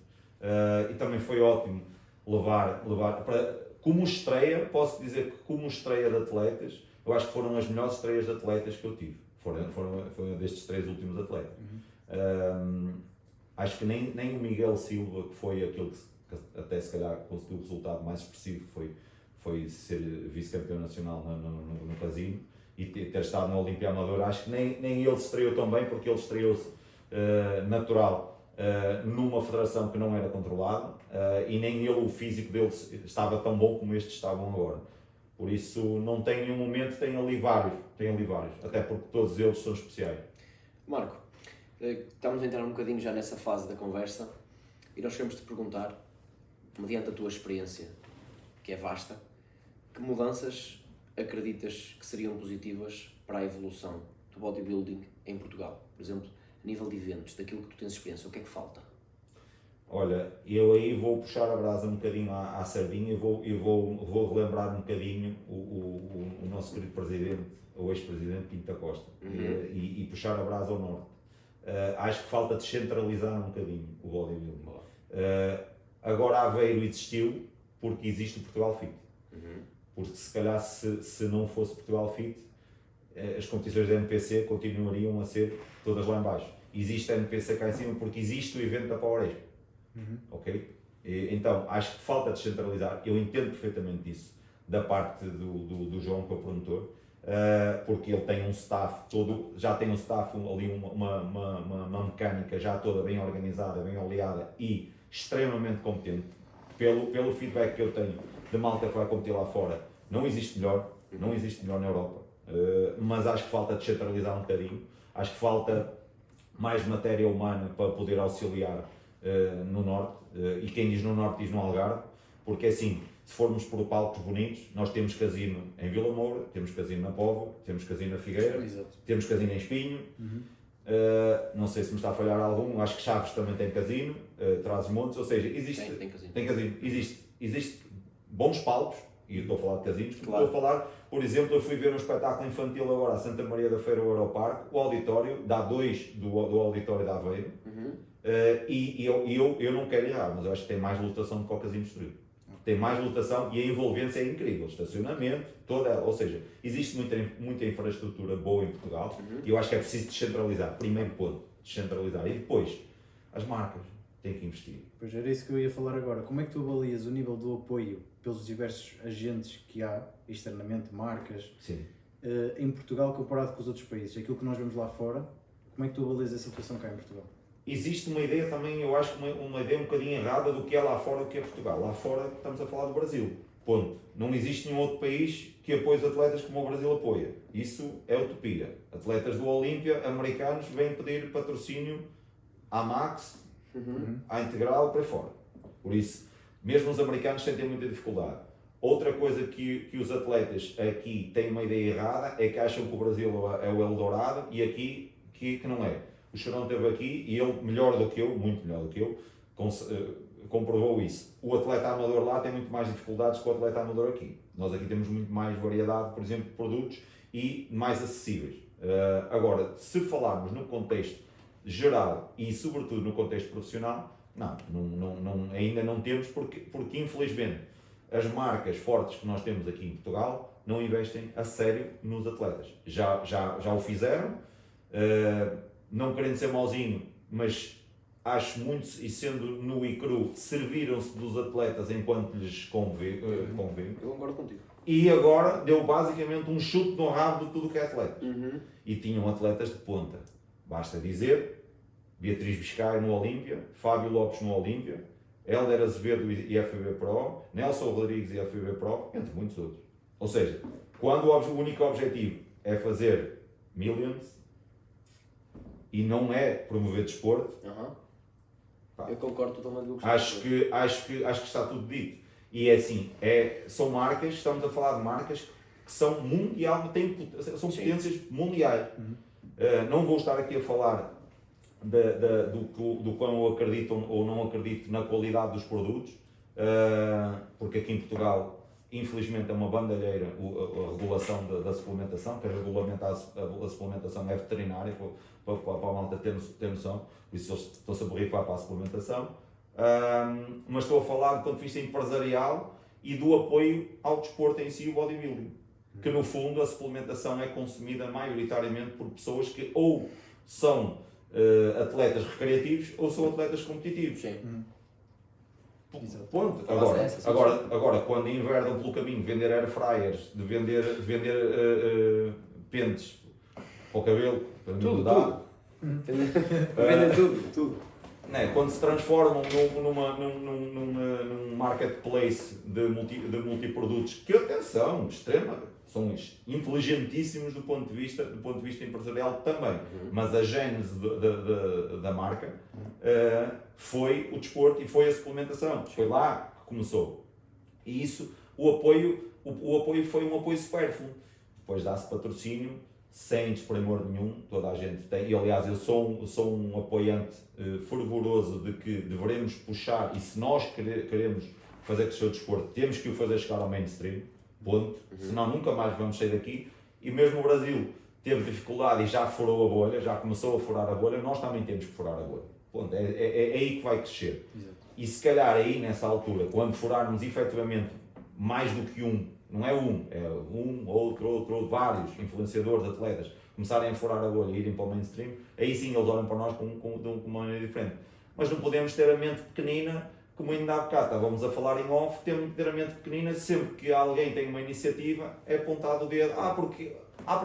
e também foi ótimo levar para, como estreia, posso dizer que como estreia de atletas, eu acho que foram as melhores estreias de atletas que eu tive. Foram destes 3 últimos atletas. Acho que nem o Miguel Silva, que foi aquele que até se calhar conseguiu o resultado mais expressivo, foi ser vice-campeão nacional no Casino e ter estado na Olimpíada Amadora. Acho que nem ele se estreou tão bem, porque ele estreou-se natural numa federação que não era controlada, e nem ele, o físico dele estava tão bom como estes estavam agora. Por isso não tem nenhum momento, tem ali vários, até porque todos eles são especiais. Marco, estamos a entrar um bocadinho já nessa fase da conversa e nós queremos te perguntar, mediante a tua experiência, que é vasta, que mudanças acreditas que seriam positivas para a evolução do bodybuilding em Portugal? Por exemplo, a nível de eventos, daquilo que tu tens experiência, o que é que falta? Olha, eu aí vou puxar a brasa um bocadinho à sardinha e vou relembrar um bocadinho o nosso querido presidente, o ex-presidente Pinto da Costa, e puxar a brasa ao norte. Acho que falta descentralizar um bocadinho o bodybuilding. Agora Aveiro existiu porque existe o Portugal Fit. porque se calhar se não fosse Portugal Fit, as competições da NPC continuariam a ser todas lá em baixo. Existe a NPC cá em cima porque existe o evento da Power Expo. Ok? Então, acho que falta descentralizar, eu entendo perfeitamente isso, da parte do João, que é o promotor, porque ele tem um staff todo, já tem um staff ali, uma mecânica já toda bem organizada, bem oleada e extremamente competente. Pelo feedback que eu tenho de malta que vai competir lá fora, não existe melhor na Europa, mas acho que falta descentralizar um bocadinho, acho que falta mais matéria humana para poder auxiliar no Norte, e quem diz no Norte diz no Algarve, porque assim, se formos por palcos bonitos, nós temos casino em Vila Moura, temos casino na Póvoa, temos casino na Figueira, temos casino em Espinho, não sei se me está a falhar algum, acho que Chaves também tem casino, Trás-os-Montes, ou seja, existe, tem casino, existe bons palcos, e eu estou a falar de casinos, porque estou a falar, por exemplo, eu fui ver um espetáculo infantil agora a Santa Maria da Feira, o Europarque, o auditório, dá 2 do auditório da Aveiro, e eu não quero errar, mas eu acho que tem mais lotação do que o Casino Estoril. Tem mais lotação e a envolvência é incrível, estacionamento, ou seja, existe muita infraestrutura boa em Portugal e eu acho que é preciso descentralizar, primeiro ponto, descentralizar, e depois as marcas têm que investir. Pois era isso que eu ia falar agora, como é que tu avalias o nível do apoio pelos diversos agentes que há, externamente, marcas, em Portugal comparado com os outros países, aquilo que nós vemos lá fora, como é que tu avalias a situação cá em Portugal? Existe uma ideia também, eu acho que uma ideia um bocadinho errada do que é lá fora e do que é Portugal. Lá fora estamos a falar do Brasil, ponto. Não existe nenhum outro país que apoie os atletas como o Brasil apoia. Isso é utopia. Atletas do Olímpia, americanos, vêm pedir patrocínio à Max, à Integral, para fora. Por isso, mesmo os americanos sentem muita dificuldade. Outra coisa que os atletas aqui têm uma ideia errada é que acham que o Brasil é o Eldorado e aqui que não é. O Chorão esteve aqui e ele, melhor do que eu, muito melhor do que eu, comprovou isso. O atleta amador lá tem muito mais dificuldades que o atleta amador aqui. Nós aqui temos muito mais variedade, por exemplo, de produtos e mais acessíveis. Agora, se falarmos no contexto geral e sobretudo no contexto profissional, ainda não temos porque infelizmente as marcas fortes que nós temos aqui em Portugal não investem a sério nos atletas. Já o fizeram. Não querendo ser mauzinho, mas acho muito, e sendo nu e cru, serviram-se dos atletas enquanto lhes convém. Eu concordo contigo. E agora deu basicamente um chute no rabo de tudo que é atleta. E tinham atletas de ponta. Basta dizer, Beatriz Biscay no Olímpia, Fábio Lopes no Olímpia, Hélder Azevedo e FBB Pro, Nelson Rodrigues e FBB Pro, entre muitos outros. Ou seja, quando o único objetivo é fazer millions, e não é promover desporto, eu concordo totalmente com o que acho que está tudo dito. E é assim, são marcas, estamos a falar de marcas que são mundial, são potências mundiais. Não vou estar aqui a falar do quão eu acredito ou não acredito na qualidade dos produtos, porque aqui em Portugal, infelizmente, é uma bandalheira a regulação da suplementação, que regulamenta a suplementação é veterinária, para a malta ter noção, por isso estou-se a borrifar para a suplementação. Mas estou a falar do ponto de vista empresarial e do apoio ao desporto em si, o bodybuilding. Que no fundo a suplementação é consumida maioritariamente por pessoas que ou são atletas recreativos ou são atletas competitivos. Sim. Ponto. Agora, quando enverdam pelo caminho de vender air fryers, de vender pentes para o cabelo, para mim não dá. Vendem tudo. Quando se transformam num marketplace de multiprodutos, que atenção, são inteligentíssimos do ponto de vista empresarial também, mas a gênese da marca foi o desporto e foi a suplementação, foi lá que começou. E isso, o apoio foi um apoio supérfluo. Depois dá-se patrocínio, sem desprimor nenhum, toda a gente tem, e aliás eu sou um apoiante fervoroso de que devemos puxar, e se nós queremos fazer crescer o desporto, temos que o fazer chegar ao mainstream, ponto, senão nunca mais vamos sair daqui. E mesmo o Brasil teve dificuldade e já furou a bolha, já começou a furar a bolha, nós também temos que furar a bolha, ponto, é aí que vai crescer. Exato. E se calhar aí nessa altura, quando furarmos efetivamente mais do que um Não é um, outro, vários influenciadores, atletas, começarem a furar a bolha e irem para o mainstream, aí sim eles olham para nós de uma maneira diferente. Mas não podemos ter a mente pequenina, como ainda há bocado estávamos a falar em off, temos que ter a mente pequenina, sempre que alguém tem uma iniciativa, é apontado o dedo, porque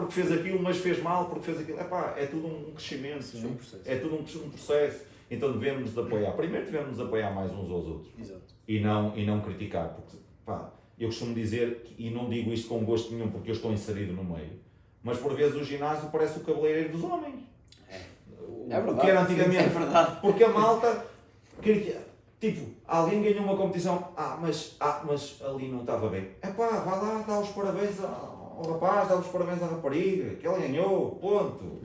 fez aquilo, mas fez mal, porque fez aquilo. É tudo um crescimento, é tudo um processo. Então devemos nos apoiar. Primeiro devemos nos apoiar mais uns aos outros. Exato. E não criticar, porque eu costumo dizer, e não digo isto com gosto nenhum porque eu estou inserido no meio, mas por vezes o ginásio parece o cabeleireiro dos homens. É verdade. O que era antigamente. É verdade. Porque a malta, tipo, alguém ganhou uma competição, mas ali não estava bem. Vai lá, dá os parabéns ao rapaz, dá os parabéns à rapariga, que ela ganhou, ponto.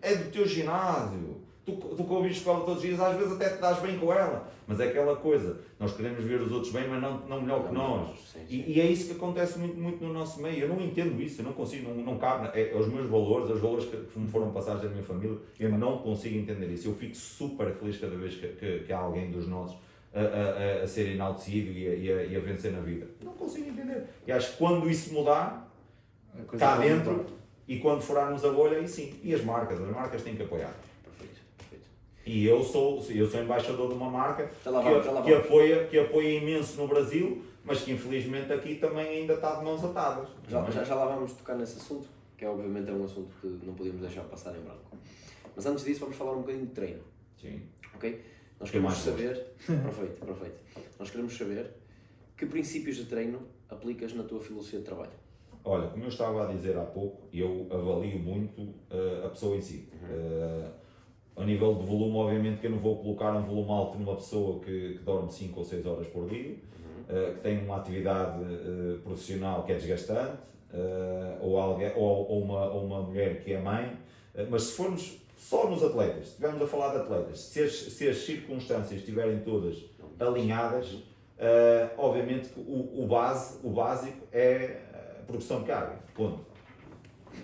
É do teu ginásio. Tu que ouves escola todos os dias, às vezes até te dás bem com ela. Mas é aquela coisa, nós queremos ver os outros bem, mas não melhor que nós. Sim. E é isso que acontece muito no nosso meio. Eu não entendo isso, eu não consigo, não cabe. Os meus valores, os valores que me foram passados da minha família, eu não consigo entender isso. Eu fico super feliz cada vez que há alguém dos nossos a ser enaltecido e a vencer na vida. Não consigo entender. E acho que quando isso mudar, cá dentro, e quando furarmos a bolha, aí sim. E as marcas têm que apoiar. Perfeito. E eu sou embaixador de uma marca que apoia imenso no Brasil, mas que infelizmente aqui também ainda está de mãos atadas. Já lá vamos tocar nesse assunto, que obviamente é um assunto que não podíamos deixar passar em branco. Mas antes disso vamos falar um bocadinho de treino. Sim. Ok? Nós queremos saber... Perfeito. Nós queremos saber que princípios de treino aplicas na tua filosofia de trabalho. Olha, como eu estava a dizer há pouco, eu avalio muito a pessoa em si. A nível de volume, obviamente que eu não vou colocar um volume alto numa pessoa que dorme 5 ou 6 horas por dia, que tem uma atividade profissional que é desgastante, ou uma mulher que é mãe, mas se formos só nos atletas, se estivermos a falar de atletas, se as circunstâncias estiverem todas alinhadas, obviamente que o básico é a progressão de carga, ponto.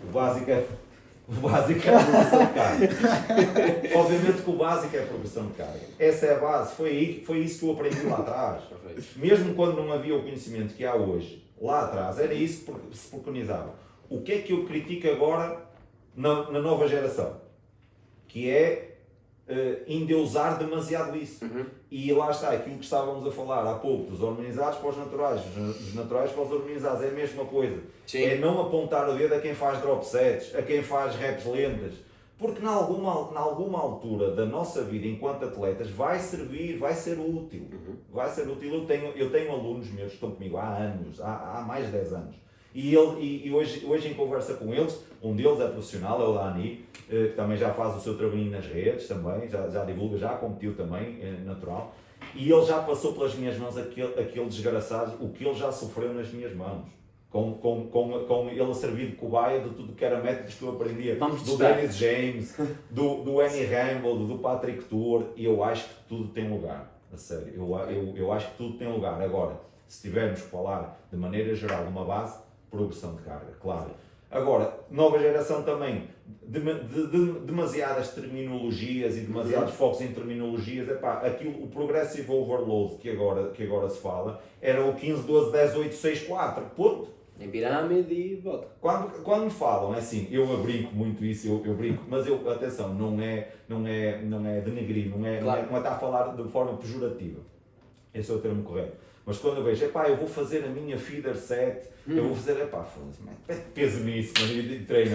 O básico é a progressão de carga. Obviamente que o básico é a progressão de carga. Essa é a base, foi isso que eu aprendi lá atrás. Mesmo quando não havia o conhecimento que há hoje, lá atrás, era isso que se preconizava. O que é que eu critico agora na nova geração? Que é endeusar demasiado isso. E lá está, aquilo que estávamos a falar há pouco, dos hormonizados para os naturais, dos naturais para os hormonizados, é a mesma coisa. Sim. É não apontar o dedo a quem faz drop sets, a quem faz reps lentas, porque em alguma altura da nossa vida enquanto atletas vai servir, vai ser útil. Vai ser útil. Eu tenho alunos meus que estão comigo há anos, há mais de 10 anos. E hoje em conversa com eles, um deles é profissional, é o Dani, que também já faz o seu trabalhinho nas redes, também, já divulga, já competiu também, é natural. E ele já passou pelas minhas mãos aquele desgraçado, o que ele já sofreu nas minhas mãos. Com ele a servir de cobaia de tudo que era métodos que eu aprendia. Do Dennis James, do Annie Ramble, do Patrick Tuor, e eu acho que tudo tem lugar. A sério, eu acho que tudo tem lugar. Agora, se tivermos que falar de maneira geral de uma base, progressão de carga, claro. Agora, nova geração também, demasiadas terminologias e demasiados focos em terminologias, o progressive overload que agora se fala, era o 15, 12, 10, 8, 6, 4, ponto. Em pirâmide e bota. Quando me falam, é assim, eu brinco muito isso, eu brinco, mas atenção, não é denegrir, não é estar a falar de forma pejorativa. Esse é o termo correto. Mas quando eu vejo, eu vou fazer a minha feeder set, eu vou fazer, foda-se, mete peso nisso, e treino.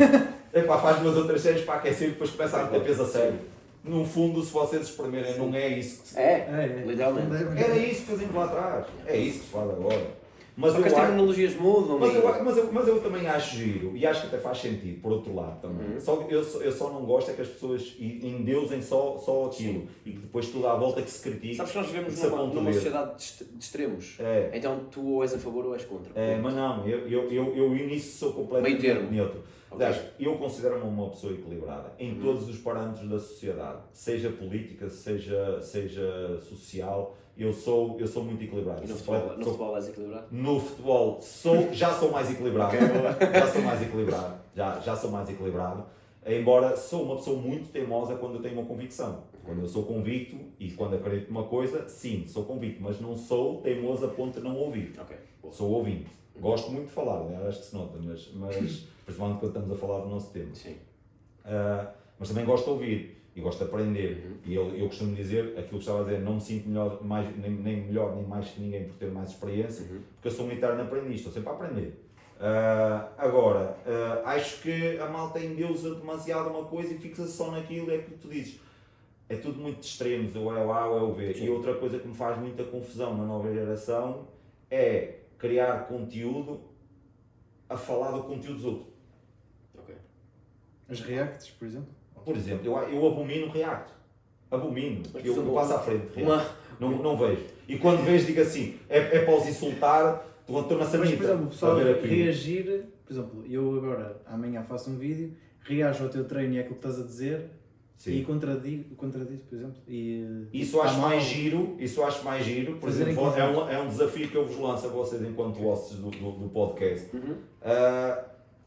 Faz umas outras séries para aquecer e depois começa a meter peso a sério. No fundo, se vocês experimentarem, não é isso que se faz. Legalmente. Era isso que fazíamos lá atrás. É isso que se faz agora. Mas só que as terminologias mudam. Mas eu também acho giro, e acho que até faz sentido, por outro lado também. Eu só não gosto é que as pessoas endeusem só aquilo. Sim. E que depois tudo à volta que se critique. Sabes que nós vivemos numa sociedade de extremos. Então tu ou és a favor ou és contra. Mas não, eu nisso sou completamente neutro. Aliás, eu considero-me uma pessoa equilibrada em todos os parâmetros da sociedade, seja política, seja social. Eu sou muito equilibrado. E no futebol és equilibrado? No futebol já sou mais equilibrado. Já sou mais equilibrado. Embora sou uma pessoa muito teimosa quando eu tenho uma convicção. Quando eu sou convicto e quando acredito numa coisa, sim, sou convicto, mas não sou teimoso a ponto de não ouvir. Ok. Boa. Sou ouvinte. Gosto muito de falar, né? Acho que se nota, mas principalmente quando estamos a falar do nosso tema. Sim. Mas também gosto de ouvir e gosto de aprender. E eu costumo dizer, aquilo que estava a dizer, não me sinto melhor, nem melhor nem mais que ninguém por ter mais experiência, porque eu sou um eterno aprendiz, estou sempre a aprender. Agora, acho que a malta endeusa demasiado uma coisa e fixa só naquilo, é que tu dizes. É tudo muito de extremos, ou é o A ou é o B. Sim. E outra coisa que me faz muita confusão na nova geração é criar conteúdo a falar do conteúdo dos outros. Ok. As reacts, por exemplo? Por exemplo, eu abomino React. Abomino. Mas, Eu passo à frente de React. uma- Não vejo. E quando vejo, digo assim, é para os insultar, estou na Mas, sanita. por exemplo, o pessoal a ver aquilo. reagir, por exemplo, eu agora, amanhã faço um vídeo, reajo ao teu treino e àquilo que estás a dizer Sim. e contradiz, por exemplo. E Isso acho mais giro, por Fazerem exemplo, conjunto. é um desafio que eu vos lanço a vocês enquanto hosts do podcast.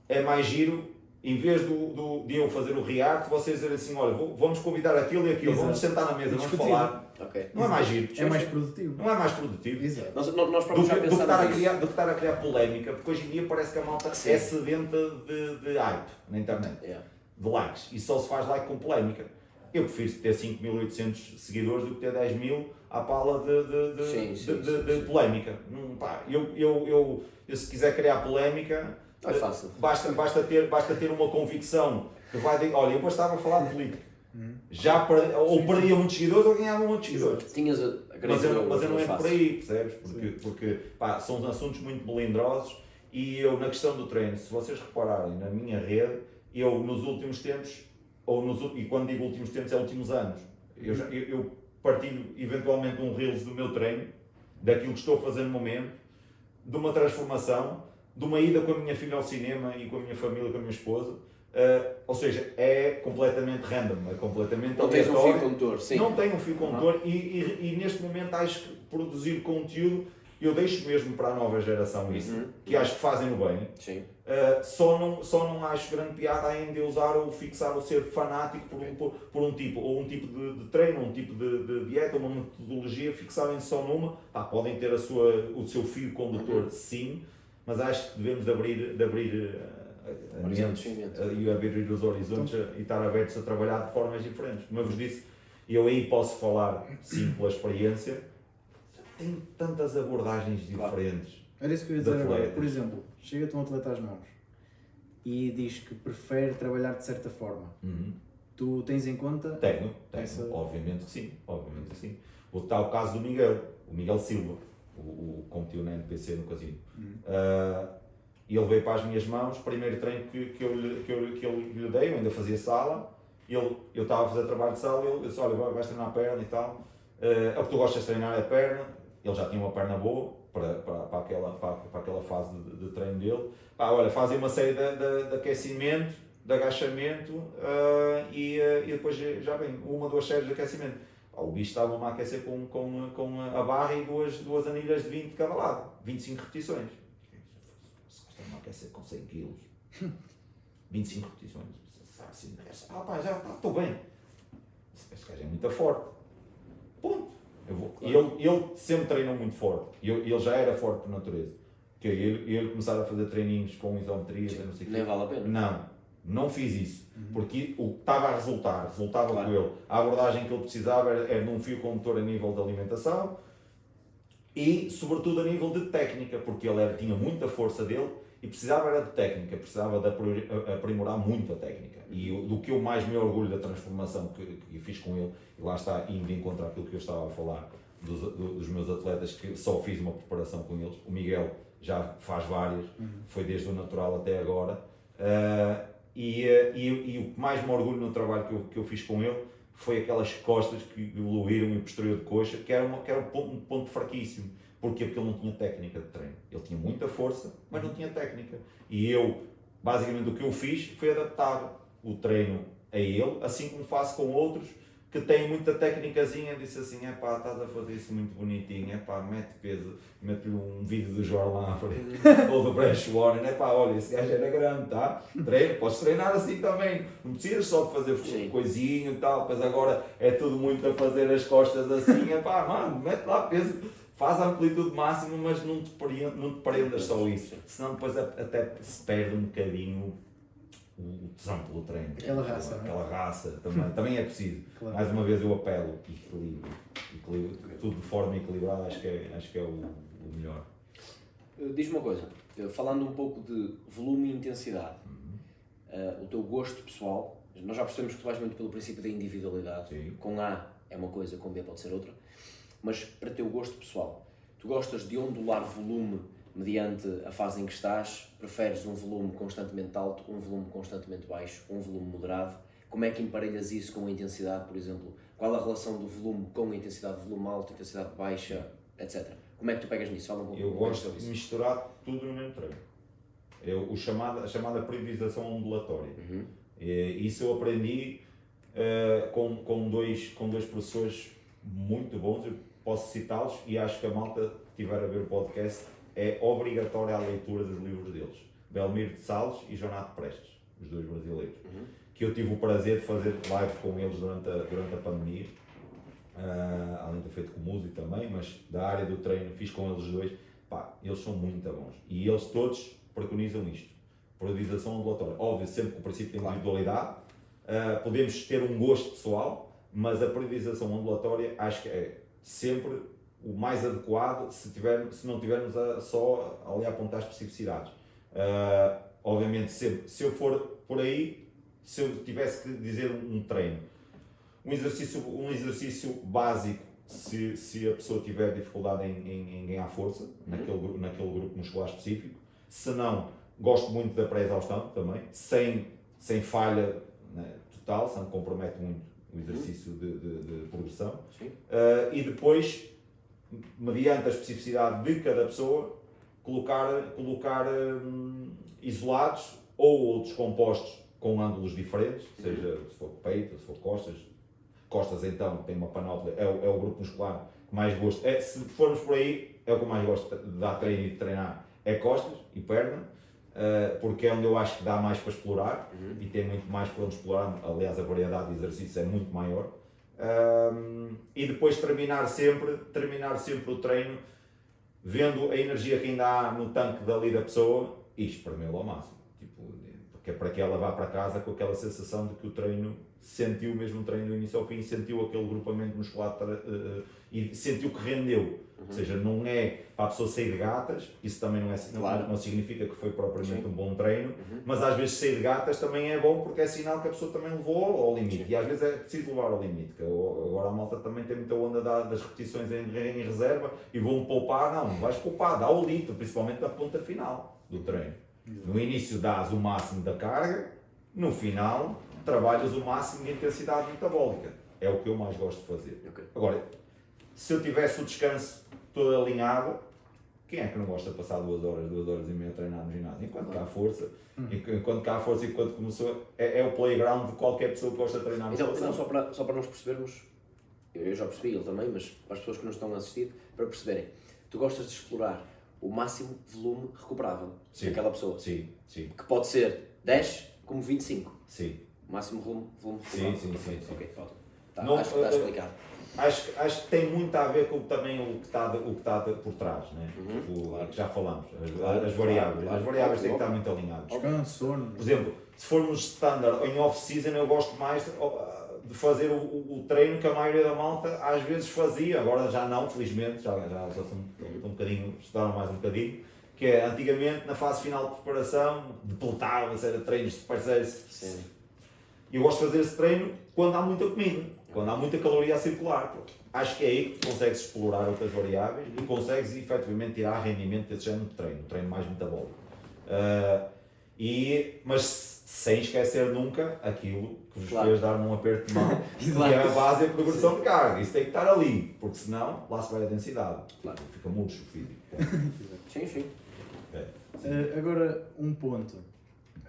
É mais giro, em vez de eu fazer o react, vocês dizerem assim, olha, vamos convidar aquilo e aquilo, Exato. vamos sentar na mesa, vamos Discutir. falar. Ok. Não é mais giro. é mais produtivo. Não é mais produtivo. Exato. Nós Do próprios já que estar pensámos a nisso. criar, do que estar a criar polémica, porque hoje em dia parece que a malta Sim. é sedenta de hype na internet, Yeah. de likes, e só se faz like com polémica. Eu prefiro ter 5.800 seguidores do que ter 10.000 à pala de polémica. Pá, eu se quiser criar polémica, É fácil. basta ter uma convicção que vai dizer, olha, eu bastava a falar de política. Ou perdia muitos seguidores ou ganhava muitos seguidores. Tinhas Mas eu não entro fácil. por aí, percebes? Porque pá, são assuntos muito melindrosos e eu, na questão do treino, se vocês repararem na minha rede, eu nos últimos tempos, e quando digo últimos tempos é últimos anos, eu partilho eventualmente um reels do meu treino, daquilo que estou a fazer no momento, de uma transformação, de uma ida com a minha filha ao cinema e com a minha família, com a minha esposa. Ou seja, é completamente random, é completamente Não tens um aleatório. fio condutor, sim. Não tenho um fio condutor e neste momento acho que produzir conteúdo, eu deixo mesmo para a nova geração isso, que acho que fazem o bem. Sim. Só não acho grande piada ainda usar ou fixar ou ser fanático por um tipo, ou um tipo de treino, um tipo de dieta, uma metodologia, fixarem só numa. Pá, podem ter o seu fio condutor, sim, mas acho que devemos de abrir a mente e abrir os horizontes e estar abertos a trabalhar de formas diferentes. Como eu vos disse, eu aí posso falar, sim, pela experiência, tem tantas abordagens diferentes. Era isso que eu ia de dizer agora. atletas. Por exemplo, chega-te um atleta às mãos e diz que prefere trabalhar de certa forma. Tu tens em conta? Tenho, Essa- obviamente que sim, obviamente que sim. Está o caso do Miguel, o Miguel Silva, o competiu na NPC no casino. E ele veio para as minhas mãos, primeiro treino que eu lhe dei, eu ainda fazia sala, eu estava a fazer trabalho de sala e ele disse, olha, vais treinar a perna e tal, é o que tu gostas de treinar é a perna, ele já tinha uma perna boa para aquela fase de treino dele. Pá, olha, fazem uma série de aquecimento, de agachamento e depois já vem uma, duas séries de aquecimento. Pá, o bicho estava a aquecer com a barra e duas anilhas de 20 de cada lado, 25 repetições. Estão a aquecer com 100 kg, 25 repetições. Assim, pá, já estou bem. Esse gajo é muito forte. Ponto. E ele sempre treinou muito forte. E ele já era forte por natureza. Que ele começar a fazer treininhos com isometrias, não sei o quê. Nem vale a pena. Não fiz isso. Porque estava a resultava Claro. com ele. A abordagem que ele precisava era de um fio condutor a nível de alimentação e, sobretudo, a nível de técnica, porque ele tinha muita força dele e precisava era de técnica, precisava de aprimorar muito a técnica. E do que eu mais me orgulho da transformação que fiz com ele, e lá está, indo em contra aquilo que eu estava a falar dos meus atletas, que só fiz uma preparação com eles. O Miguel já faz várias, foi desde o natural até agora. E o que mais me orgulho no trabalho que eu fiz com ele foi aquelas costas que evoluíram e o posterior de coxa, que era um ponto fraquíssimo. Porquê? Porque ele não tinha técnica de treino. Ele tinha muita força, mas não tinha técnica. E eu, basicamente, o que eu fiz foi adaptar o treino a ele, assim como faço com outros, que tem muita técnicazinha, disse assim, estás a fazer isso muito bonitinho, mete peso, mete-lhe um vídeo do Jorlan ou do Bresh Warren, olha, esse gajo era grande, tá? Podes treinar assim também, não precisas só de fazer coisinho e tal, pois agora é tudo muito a fazer as costas assim, mano, mete lá peso, faz a amplitude máxima, mas não te prendas só isso, senão depois até se perde um bocadinho o tesão pelo treino. Aquela raça também é preciso. Claro. Mais uma vez eu apelo, equilíbrio, tudo de forma equilibrada, acho que é o melhor. Diz-me uma coisa, falando um pouco de volume e intensidade, o teu gosto pessoal, nós já percebemos que tu vais muito pelo princípio da individualidade, sim. Com A é uma coisa, com B pode ser outra, mas para teu gosto pessoal, tu gostas de ondular volume mediante a fase em que estás, preferes um volume constantemente alto, um volume constantemente baixo, um volume moderado? Como é que emparelhas isso com a intensidade, por exemplo? Qual a relação do volume com a intensidade, volume alto, intensidade baixa, etc. Como é que tu pegas nisso? Fala um pouco. Eu gosto de misturar tudo no mesmo treino. A chamada periodização ondulatória. Isso eu aprendi com dois professores muito bons, eu posso citá-los e acho que a malta que estiver a ver o podcast é obrigatória a leitura dos livros deles. Belmiro de Salles e Jonato Prestes, os dois brasileiros. Que eu tive o prazer de fazer live com eles durante a pandemia, além de ter feito com música também, mas da área do treino fiz com eles dois. Eles são muito bons. E eles todos preconizam isto. Periodização ondulatória. Óbvio, sempre com o princípio de individualidade. Podemos ter um gosto pessoal, mas a periodização ondulatória acho que é sempre o mais adequado se não tivermos só ali a apontar especificidades. Obviamente, se eu for por aí, se eu tivesse que dizer um treino, um exercício básico, se a pessoa tiver dificuldade em ganhar força, naquele grupo muscular específico, se não, gosto muito da pré-exaustão também, sem falha, né, total, se não compromete muito o exercício de progressão, e depois, mediante a especificidade de cada pessoa, colocar isolados ou outros compostos com ângulos diferentes, seja se for peito, se for costas então tem uma panóplia, é o grupo muscular que mais gosto, se formos por aí, é o que eu mais gosto de dar treino e de treinar, é costas e perna, porque é onde eu acho que dá mais para explorar e tem muito mais para onde explorar, aliás a variedade de exercícios é muito maior. E depois terminar sempre o treino vendo a energia que ainda há no tanque dali da pessoa e espremê-lo ao máximo, porque é para que ela vá para casa com aquela sensação de que o treino sentiu mesmo o treino do início ao fim, sentiu aquele grupamento muscular e sentiu que rendeu. Ou seja, não é para a pessoa sair de gatas, isso também não significa que foi propriamente um bom treino, mas às vezes sair de gatas também é bom porque é sinal que a pessoa também levou ao limite. E às vezes é preciso levar ao limite. Agora a malta também tem muita onda das repetições em reserva e vão poupar. Não vais poupar, dá o litro, principalmente na ponta final do treino. No início dás o máximo da carga, no final trabalhas o máximo de intensidade metabólica. É o que eu mais gosto de fazer. Agora, se eu tivesse o descanso todo alinhado, quem é que não gosta de passar 2 horas e meia a treinar no ginásio? Enquanto cá há força, enquanto começou, é o playground de qualquer pessoa que gosta de treinar no então, só para nós percebermos, eu já percebi, ele também, mas para as pessoas que nos estão a assistir, para perceberem, tu gostas de explorar o máximo volume recuperável daquela pessoa. Sim. Que pode ser 10 como 25. Sim. O máximo volume recuperável. Sim. Ok, pronto. Acho que está explicado. Acho que tem muito a ver com também o que está por trás, né? Claro. Que já falamos, as variáveis. As variáveis têm que estar muito alinhadas. Descanso, sono. Por exemplo, se formos standard em off-season, eu gosto mais de fazer o treino que a maioria da malta às vezes fazia, agora já não, felizmente, já são um bocadinho, estudaram mais um bocadinho, que é antigamente na fase final de preparação, depletava-se, era treinos de parceiros. E eu gosto de fazer esse treino quando há muita comida, quando há muita caloria a circular. Acho que é aí que tu consegues explorar outras variáveis e consegues efetivamente tirar rendimento desse género de treino, um treino mais metabólico. Mas sem esquecer nunca aquilo que vos fez dar um aperto de mão, que é a base e a progressão de carga. Isso tem que estar ali, porque senão lá se vai a densidade. Fica murcho o físico. Sim. Agora, um ponto.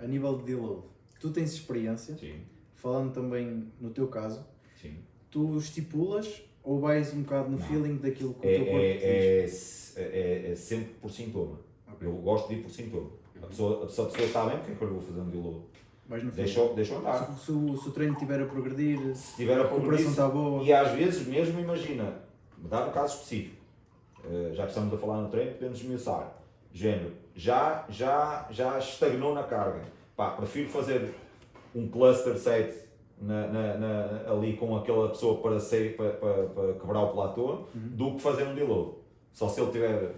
A nível de deload, tu tens experiência, Sim. falando também no teu caso, Sim. tu estipulas ou vais um bocado no Não. feeling daquilo que o teu corpo te diz? É sempre por sintoma. Ok. Eu gosto de ir por sintoma. Se a pessoa está bem, porque é que eu vou fazer um deload? Vais no feeling. Deixa andar. Se o treino estiver a progredir, Se tiver a a recuperação está boa. E às vezes mesmo, imagina, dar um caso específico, já que estamos a falar no treino, podemos esmiuçar. Género, já estagnou na carga. Pá, prefiro fazer um cluster set ali com aquela pessoa para quebrar o platô, do que fazer um deload. Só se ele tiver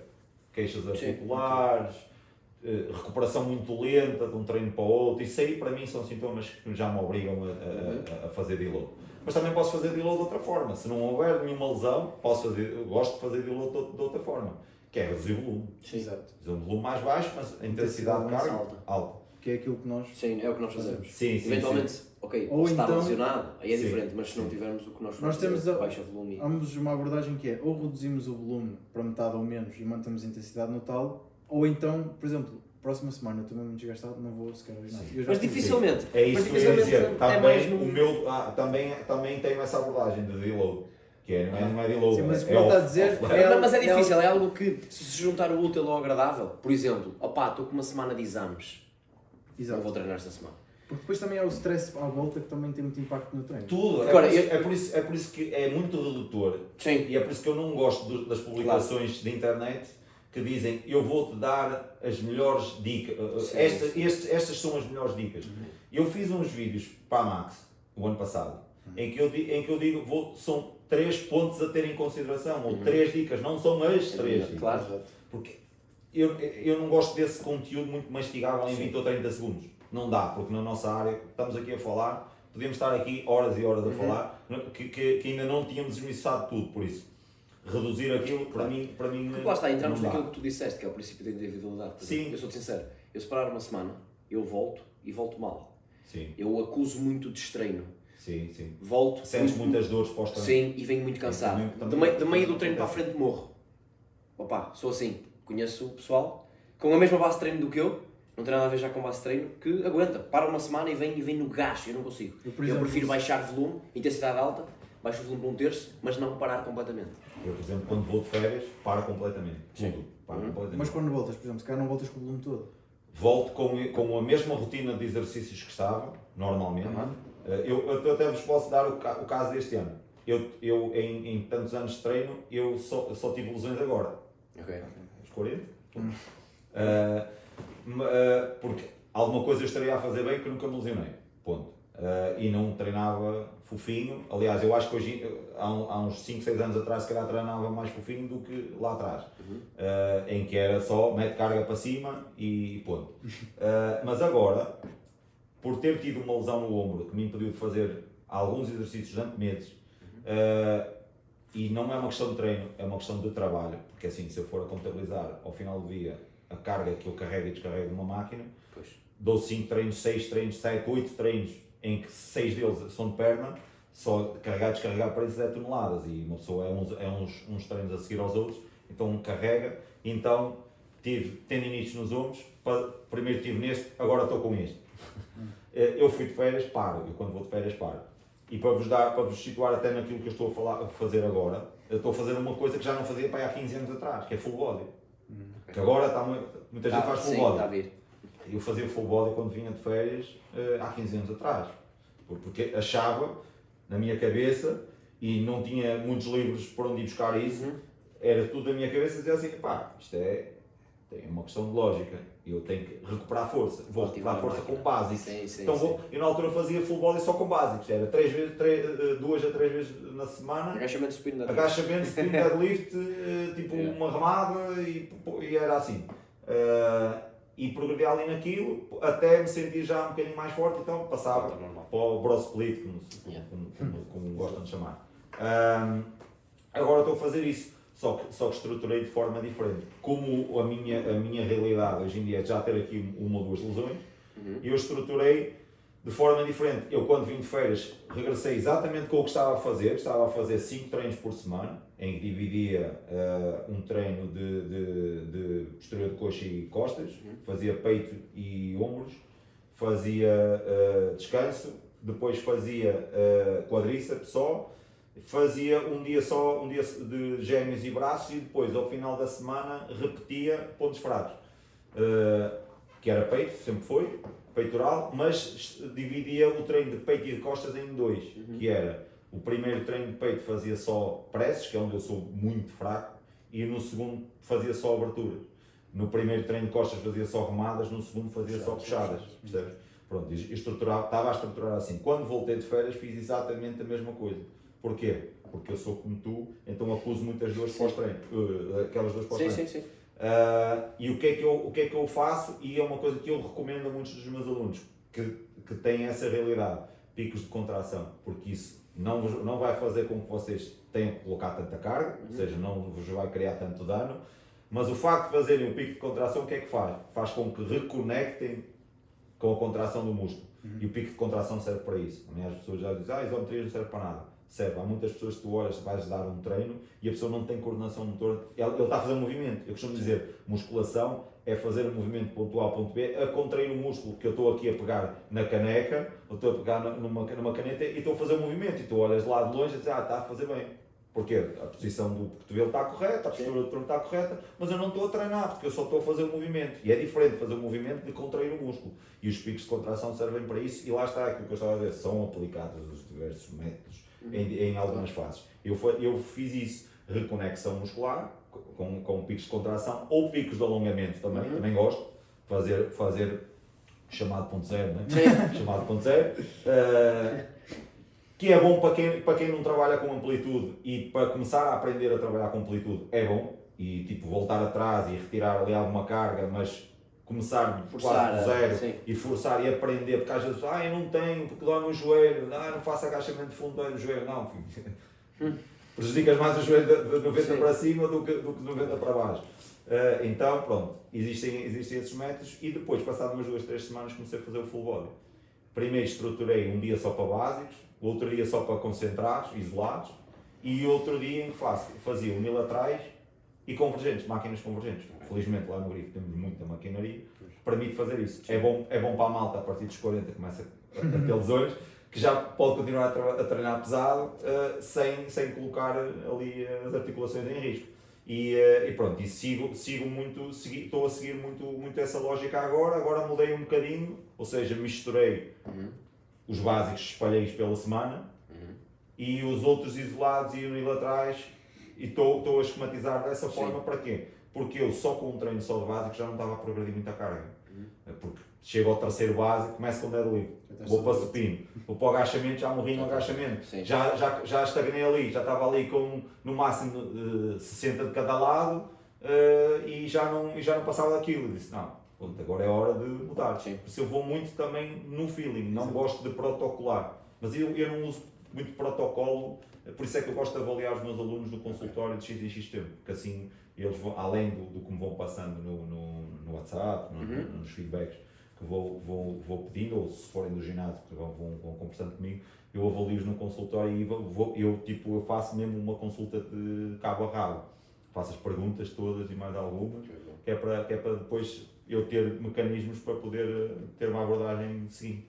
queixas articulares, recuperação muito lenta de um treino para o outro, isso aí para mim são sintomas que já me obrigam a fazer deload. Mas também posso fazer deload de outra forma. Se não houver nenhuma lesão, eu gosto de fazer deload de outra forma, que é reduzir o volume. Sim. Exato. Fazer um volume mais baixo, mas a intensidade de mais carga alta. Que é aquilo que nós... Sim, é o que nós fazemos. Sim. Eventualmente, ok, Ou posso estar então- lesionado, aí é Sim. diferente, mas se não tivermos o que nós Nós fazemos, temos baixa volume. ambos uma abordagem que é ou reduzimos o volume para metade ou menos e mantemos a intensidade no tal, ou então, por exemplo, próxima semana estou mesmo desgastado, não vou sequer hoje nada. Sim. Eu já Mas fiz dificilmente. É isso mas que eu ia dificilmente dizer. é mais no... Também tenho essa abordagem de deload. Que não é deload. Sim, mas o que é ele está a off- dizer offline. é- Mas é difícil, é algo que se juntar o útil ao agradável, por exemplo, opá, estou com uma semana de exames, não Exato. vou treinar esta semana. Porque depois também há o stress à volta que também tem muito impacto no treino. Tudo. Agora, É por isso que é muito redutor. Sim. E é por isso que eu não gosto das publicações de internet que dizem eu vou-te dar as melhores dicas. Sim. Estas são as melhores dicas. Eu fiz uns vídeos para a Max o ano passado em que eu digo são 3 pontos a ter em consideração, ou 3 dicas, não são as 3 dicas. Claro. Porque eu não gosto desse conteúdo muito mastigável em 20 ou 30 segundos. Não dá, porque na nossa área, estamos aqui a falar, podemos estar aqui horas e horas a falar, que ainda não tínhamos esmiuçado tudo, por isso. Reduzir aquilo, para mim Porque lá está, entramos não dá. naquilo que tu disseste, que é o princípio da individualidade. Por Sim. exemplo, eu sou-te sincero, eu separar uma semana, eu volto e volto mal. Sim, Eu acuso muito de estreino. sim. Volto. Sentes muitas dores pós-treino. Sim, e venho muito cansado. Também- De meio do treino para a frente morro. Opa, sou assim. Conheço o pessoal com a mesma base de treino do que eu, não tem nada a ver já com base de treino, que aguenta, para uma semana e vem no gás, eu não consigo. Eu, por Eu exemplo, prefiro baixar volume, intensidade alta, baixo o volume para 1/3, mas não parar completamente. Eu, por exemplo, quando vou de férias, paro completamente. Sim. Tudo. Paro completamente. Mas quando voltas, por exemplo, se calhar não voltas com o volume todo. Volto com a mesma rotina de exercícios que estava, normalmente. Eu até vos posso dar o caso deste ano. Eu em tantos anos de treino, eu só tive lesões agora. Ok. Os 40? Porque alguma coisa eu estaria a fazer bem que nunca me lesionei. Ponto. E não treinava fofinho. Aliás, eu acho que hoje, há uns 5, 6 anos atrás, se calhar treinava mais fofinho do que lá atrás. Em que era só mete carga para cima e ponto. Mas agora, por ter tido uma lesão no ombro que me impediu de fazer alguns exercícios durante meses, e não é uma questão de treino, é uma questão de trabalho, porque assim, se eu for a contabilizar ao final do dia a carga que eu carrego e descarrego numa máquina, Pois. dou 5 treinos, 6 treinos, 7, 8 treinos, em que 6 deles são de perna, só carregar e descarregar para isso é toneladas, e uma pessoa é uns treinos a seguir aos outros, então carrega, então tive tendinites nos ombros, primeiro tive neste, agora estou com este. Eu fui de férias, paro, eu quando vou de férias paro. E para vos situar até naquilo que eu estou a fazer agora, eu estou a fazer uma coisa que já não fazia para aí há 15 anos atrás, que é full body. Que agora muita gente faz full sim, body. está a vir. Eu fazia full body quando vinha de férias há 15 anos atrás. Porque achava, na minha cabeça, e não tinha muitos livros por onde ir buscar isso, era tudo da minha cabeça, dizia assim, pá, isto é uma questão de lógica, eu tenho que recuperar força, vou recuperar força com básicos. Sim, Então sim. eu na altura fazia full body só com básicos, era 2 a 3 vezes na semana, Agachamento supino da agachamento, spin, deadlift, tipo uma remada e era assim. E progredi ali naquilo, até me sentir já um bocadinho mais forte, então passava Normal. para o bro split, como gostam de chamar. Agora estou a fazer isso, só que estruturei de forma diferente. Como a minha realidade hoje em dia é já ter aqui uma ou duas lesões, eu estruturei de forma diferente. Eu quando vim de férias regressei exatamente com o que estava a fazer 5 treinos por semana, em que dividia um treino de posterior de coxa e costas, fazia peito e ombros, fazia descanso, depois fazia quadríceps só, fazia um dia de gémeos e braços e depois, ao final da semana, repetia pontos fracos. Que era peito, sempre foi, peitoral, mas dividia o treino de peito e de costas em dois, que era o primeiro treino de peito fazia só presses, que é onde eu sou muito fraco, e no segundo fazia só aberturas. No primeiro treino de costas fazia só remadas, no segundo fazia só puxadas, percebes? Pronto, estava a estruturar assim. Quando voltei de férias fiz exatamente a mesma coisa. Porquê? Porque eu sou como tu, então acuso muitas dores pós-treino, aquelas dores pós-treino. Sim. E o que é que eu faço? E é uma coisa que eu recomendo a muitos dos meus alunos que têm essa realidade, picos de contração, porque isso não vai fazer com que vocês tenham que colocar tanta carga, ou seja, não vos vai criar tanto dano, mas o facto de fazerem um pico de contração, o que é que faz? Faz com que reconectem com a contração do músculo. E o pico de contração serve para isso. As pessoas já dizem, isometria não serve para nada. Serve. Há muitas pessoas que tu olhas, vais dar um treino e a pessoa não tem coordenação motor. Ele está a fazer um movimento. Eu costumo dizer, musculação é fazer um movimento de ponto A ao ponto B, a contrair o músculo, que eu estou aqui a pegar na caneca, ou estou a pegar numa caneta e estou a fazer um movimento. E tu olhas lá de longe e dizes, está a fazer bem. Porquê? A posição do cotovelo está correta, a postura do tronco está correta, mas eu não estou a treinar, porque eu só estou a fazer o movimento. E é diferente fazer o movimento de contrair o músculo. E os picos de contração servem para isso, e lá está aquilo que eu estava a dizer, são aplicados os diversos métodos em algumas fases. Eu fiz isso, reconexão muscular, com picos de contração, ou picos de alongamento também gosto, fazer chamado ponto zero, né? Chamado ponto zero. Que é bom para quem não trabalha com amplitude e para começar a aprender a trabalhar com amplitude é bom, e tipo voltar atrás e retirar ali alguma carga, mas começar quase do zero e forçar e aprender, porque às vezes, eu não tenho, porque dói no joelho, não faço agachamento de fundo, dói no joelho, não, filho. Prejudicas mais o joelho de 90 para cima do que de 90 para baixo. Então, pronto, existem esses métodos e depois, passado umas 2-3 semanas, comecei a fazer o full body. Primeiro estruturei um dia só para básicos, outro dia só para concentrados, isolados, e outro dia em que fazia unilaterais e convergentes, máquinas convergentes. Felizmente lá no Grifo temos muita maquinaria que permite fazer isso. É bom para a malta a partir dos 40 começa a ter lesões, que já pode continuar a treinar pesado sem colocar ali as articulações em risco. E pronto, estou a seguir muito essa lógica agora mudei um bocadinho, ou seja, misturei os básicos, espalhei-os pela semana e os outros isolados e unilaterais, e estou a esquematizar dessa forma. Para quê? Porque eu só com um treino só de básico já não estava a progredir muita carga. Porque chego ao terceiro básico, começo com deadlift, vou para supino, vou para o agachamento, já morri no agachamento, já estagnei ali, já estava ali com no máximo 60 de cada lado e já não passava daquilo. Eu disse, não, agora é hora de mudar. Porque eu vou muito também no feeling, não gosto de protocolar, mas eu não uso muito protocolo, por isso é que eu gosto de avaliar os meus alunos no consultório de X em X tempo, porque assim eles vão, além do que me vão passando no WhatsApp, nos feedbacks que vou pedindo, ou se forem do ginásio que vão conversando comigo, eu avalio-os no consultório e eu faço mesmo uma consulta de cabo a rabo, faço as perguntas todas e mais algumas, que é para depois eu ter mecanismos para poder ter uma abordagem seguinte.